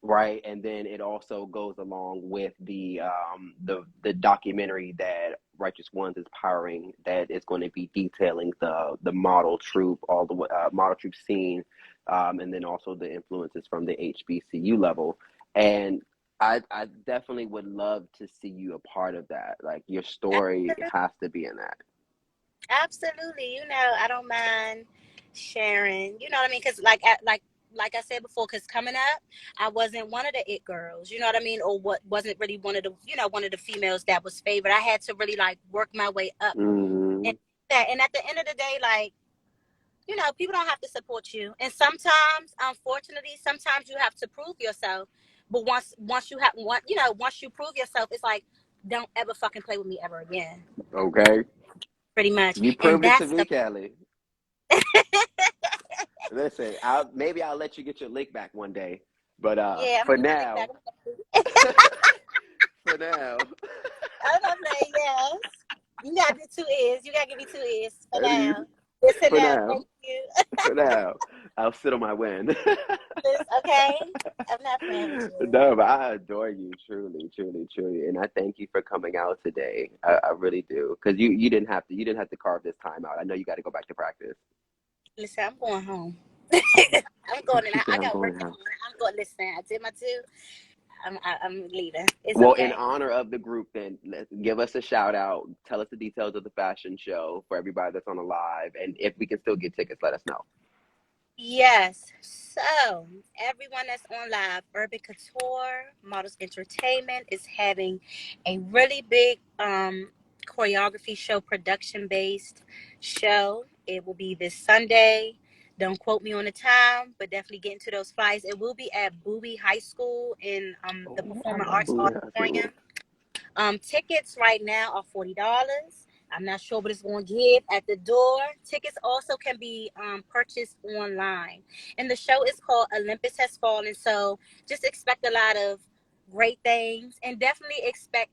Speaker 1: Right, and then it also goes along with the documentary that Righteous Ones is powering, that is going to be detailing the model troop, all the model troop scene, and then also the influences from the HBCU level. And I definitely would love to see you a part of that. Like, your story has to be in that.
Speaker 5: Absolutely. I don't mind sharing. You know what I mean? Because like I said before, because coming up, I wasn't one of the it girls. You know what I mean? Or what wasn't really one of the females that was favored. I had to really like work my way up.
Speaker 1: Mm-hmm.
Speaker 5: And at the end of the day, like, people don't have to support you. And sometimes, unfortunately, sometimes you have to prove yourself. But once you prove yourself, it's like, don't ever fucking play with me ever again.
Speaker 1: Okay.
Speaker 5: Pretty much.
Speaker 1: You
Speaker 5: And
Speaker 1: proved it to
Speaker 5: that's
Speaker 1: me,
Speaker 5: the
Speaker 1: Kelly. Listen, maybe I'll let you get your lick back one day, but
Speaker 5: yeah.
Speaker 1: for now, for now,
Speaker 5: I'm saying yes. You gotta do 2 ears. You gotta give me 2 ears for now. Listen
Speaker 1: for
Speaker 5: now,
Speaker 1: now,
Speaker 5: thank you.
Speaker 1: for now, I'll sit on my win.
Speaker 5: Okay, I'm not playing with you.
Speaker 1: No, but I adore you, truly, truly, truly, and I thank you for coming out today. I really do, because you didn't have to carve this time out. I know you got to go back to practice.
Speaker 5: Listen, I'm going home. I'm going and
Speaker 1: She said,
Speaker 5: I
Speaker 1: "I'm
Speaker 5: got
Speaker 1: going
Speaker 5: work
Speaker 1: to
Speaker 5: in the
Speaker 1: house."
Speaker 5: morning. I'm going. Listen, I did my 2. I'm leaving. It's
Speaker 1: Well, in
Speaker 5: okay.
Speaker 1: honor of the group, then give us a shout out. Tell us the details of the fashion show for everybody that's on the live, and if we can still get tickets, let us know.
Speaker 5: Yes. So, everyone that's on live, Urban Couture Models Entertainment is having a really big choreography show, production based show. It will be this Sunday. Don't quote me on the time, but definitely get into those flights. It will be at Bowie High School in the
Speaker 1: Oh, I
Speaker 5: Performing
Speaker 1: love
Speaker 5: Arts
Speaker 1: Booyah School.
Speaker 5: Auditorium. Tickets right now are $40. I'm not sure what it's going to give at the door. Tickets also can be purchased online. And the show is called Olympus Has Fallen. So just expect a lot of great things and definitely expect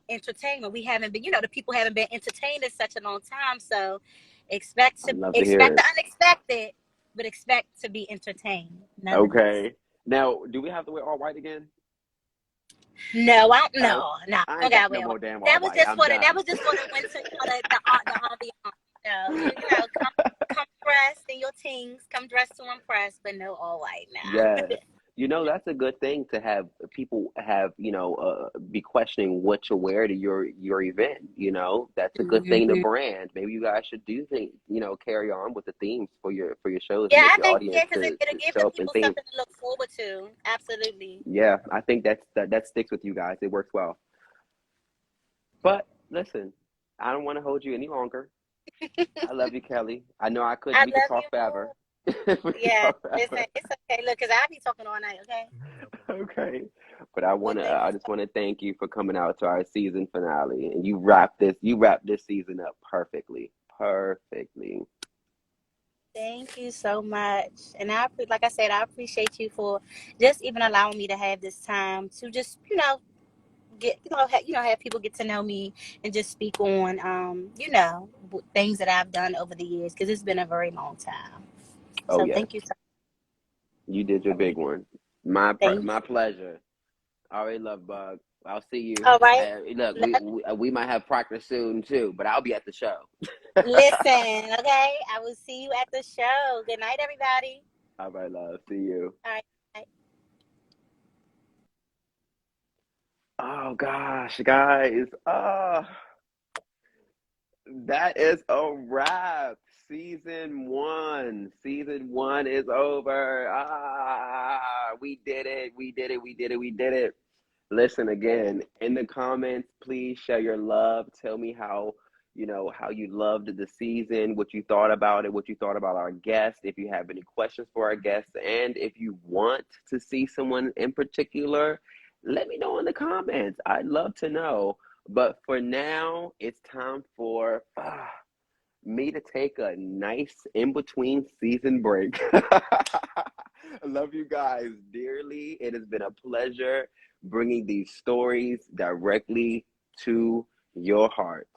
Speaker 5: entertainment. We haven't been, the people haven't been entertained in such a long time. So expect
Speaker 1: I'd love to hear
Speaker 5: expect
Speaker 1: it.
Speaker 5: the unexpected, but expect to be entertained nonetheless.
Speaker 1: Okay. Now, do we have to wear all white again?
Speaker 5: No, I don't.
Speaker 1: No,
Speaker 5: No.
Speaker 1: I ain't
Speaker 5: Okay,
Speaker 1: got no
Speaker 5: well,
Speaker 1: more damn all
Speaker 5: that was
Speaker 1: white.
Speaker 5: just
Speaker 1: I'm
Speaker 5: for the
Speaker 1: done.
Speaker 5: winter, the ambiance. No, come dressed in your teens. Come dressed to impress, but no all white now.
Speaker 1: Yes. That's a good thing to have people have, be questioning what you wear to your event. That's a good thing to
Speaker 5: Mhm.
Speaker 1: brand. Maybe you guys should do things, carry on with the themes for your shows and
Speaker 5: Yeah,
Speaker 1: get
Speaker 5: I
Speaker 1: your
Speaker 5: think
Speaker 1: audience
Speaker 5: yeah, because
Speaker 1: to
Speaker 5: it'll give the
Speaker 1: show up in
Speaker 5: people
Speaker 1: theme.
Speaker 5: something to look forward to. Absolutely.
Speaker 1: Yeah, I think that sticks with you guys. It works well. But listen, I don't want to hold you any longer. I love you, Kelly. I know
Speaker 5: I
Speaker 1: we could
Speaker 5: love you
Speaker 1: talk forever.
Speaker 5: more.
Speaker 1: We could
Speaker 5: Yeah,
Speaker 1: talk
Speaker 5: listen,
Speaker 1: forever.
Speaker 5: it's okay. Look, because I'll be talking all night, okay?
Speaker 1: Okay. But
Speaker 5: Well, thank you.
Speaker 1: I just want to thank you for coming out to our season finale, and you wrapped this season up perfectly. Perfectly.
Speaker 5: Thank you so much. And like I said, I appreciate you for just even allowing me to have this time to just, have people get to know me and just speak on, things that I've done over the years because it's been a very long time.
Speaker 1: Oh
Speaker 5: So
Speaker 1: yes.
Speaker 5: thank you so
Speaker 1: You did your
Speaker 5: much.
Speaker 1: big one. My
Speaker 5: Thank
Speaker 1: my
Speaker 5: you.
Speaker 1: pleasure. All right, love bug. I'll see you.
Speaker 5: All right.
Speaker 1: Look, we might have practice soon too, but I'll be at the show.
Speaker 5: Listen, okay? I will see you at the show. Good night, everybody.
Speaker 1: All right, love. See you.
Speaker 5: All right.
Speaker 1: Oh gosh, guys. That is a wrap. Season one is over. We did it. We did it. We did it. We did it. Listen again in the comments. Please share your love. Tell me how you loved the season, what you thought about it, what you thought about our guests. If you have any questions for our guests, and if you want to see someone in particular, let me know in the comments. I'd love to know. But for now, it's time for me to take a nice in between season break. I love you guys dearly. It has been a pleasure bringing these stories directly to your heart.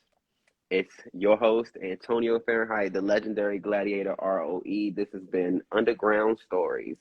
Speaker 1: It's your host, Antonio Fahrenheit, the legendary gladiator ROE. This has been Underground Stories.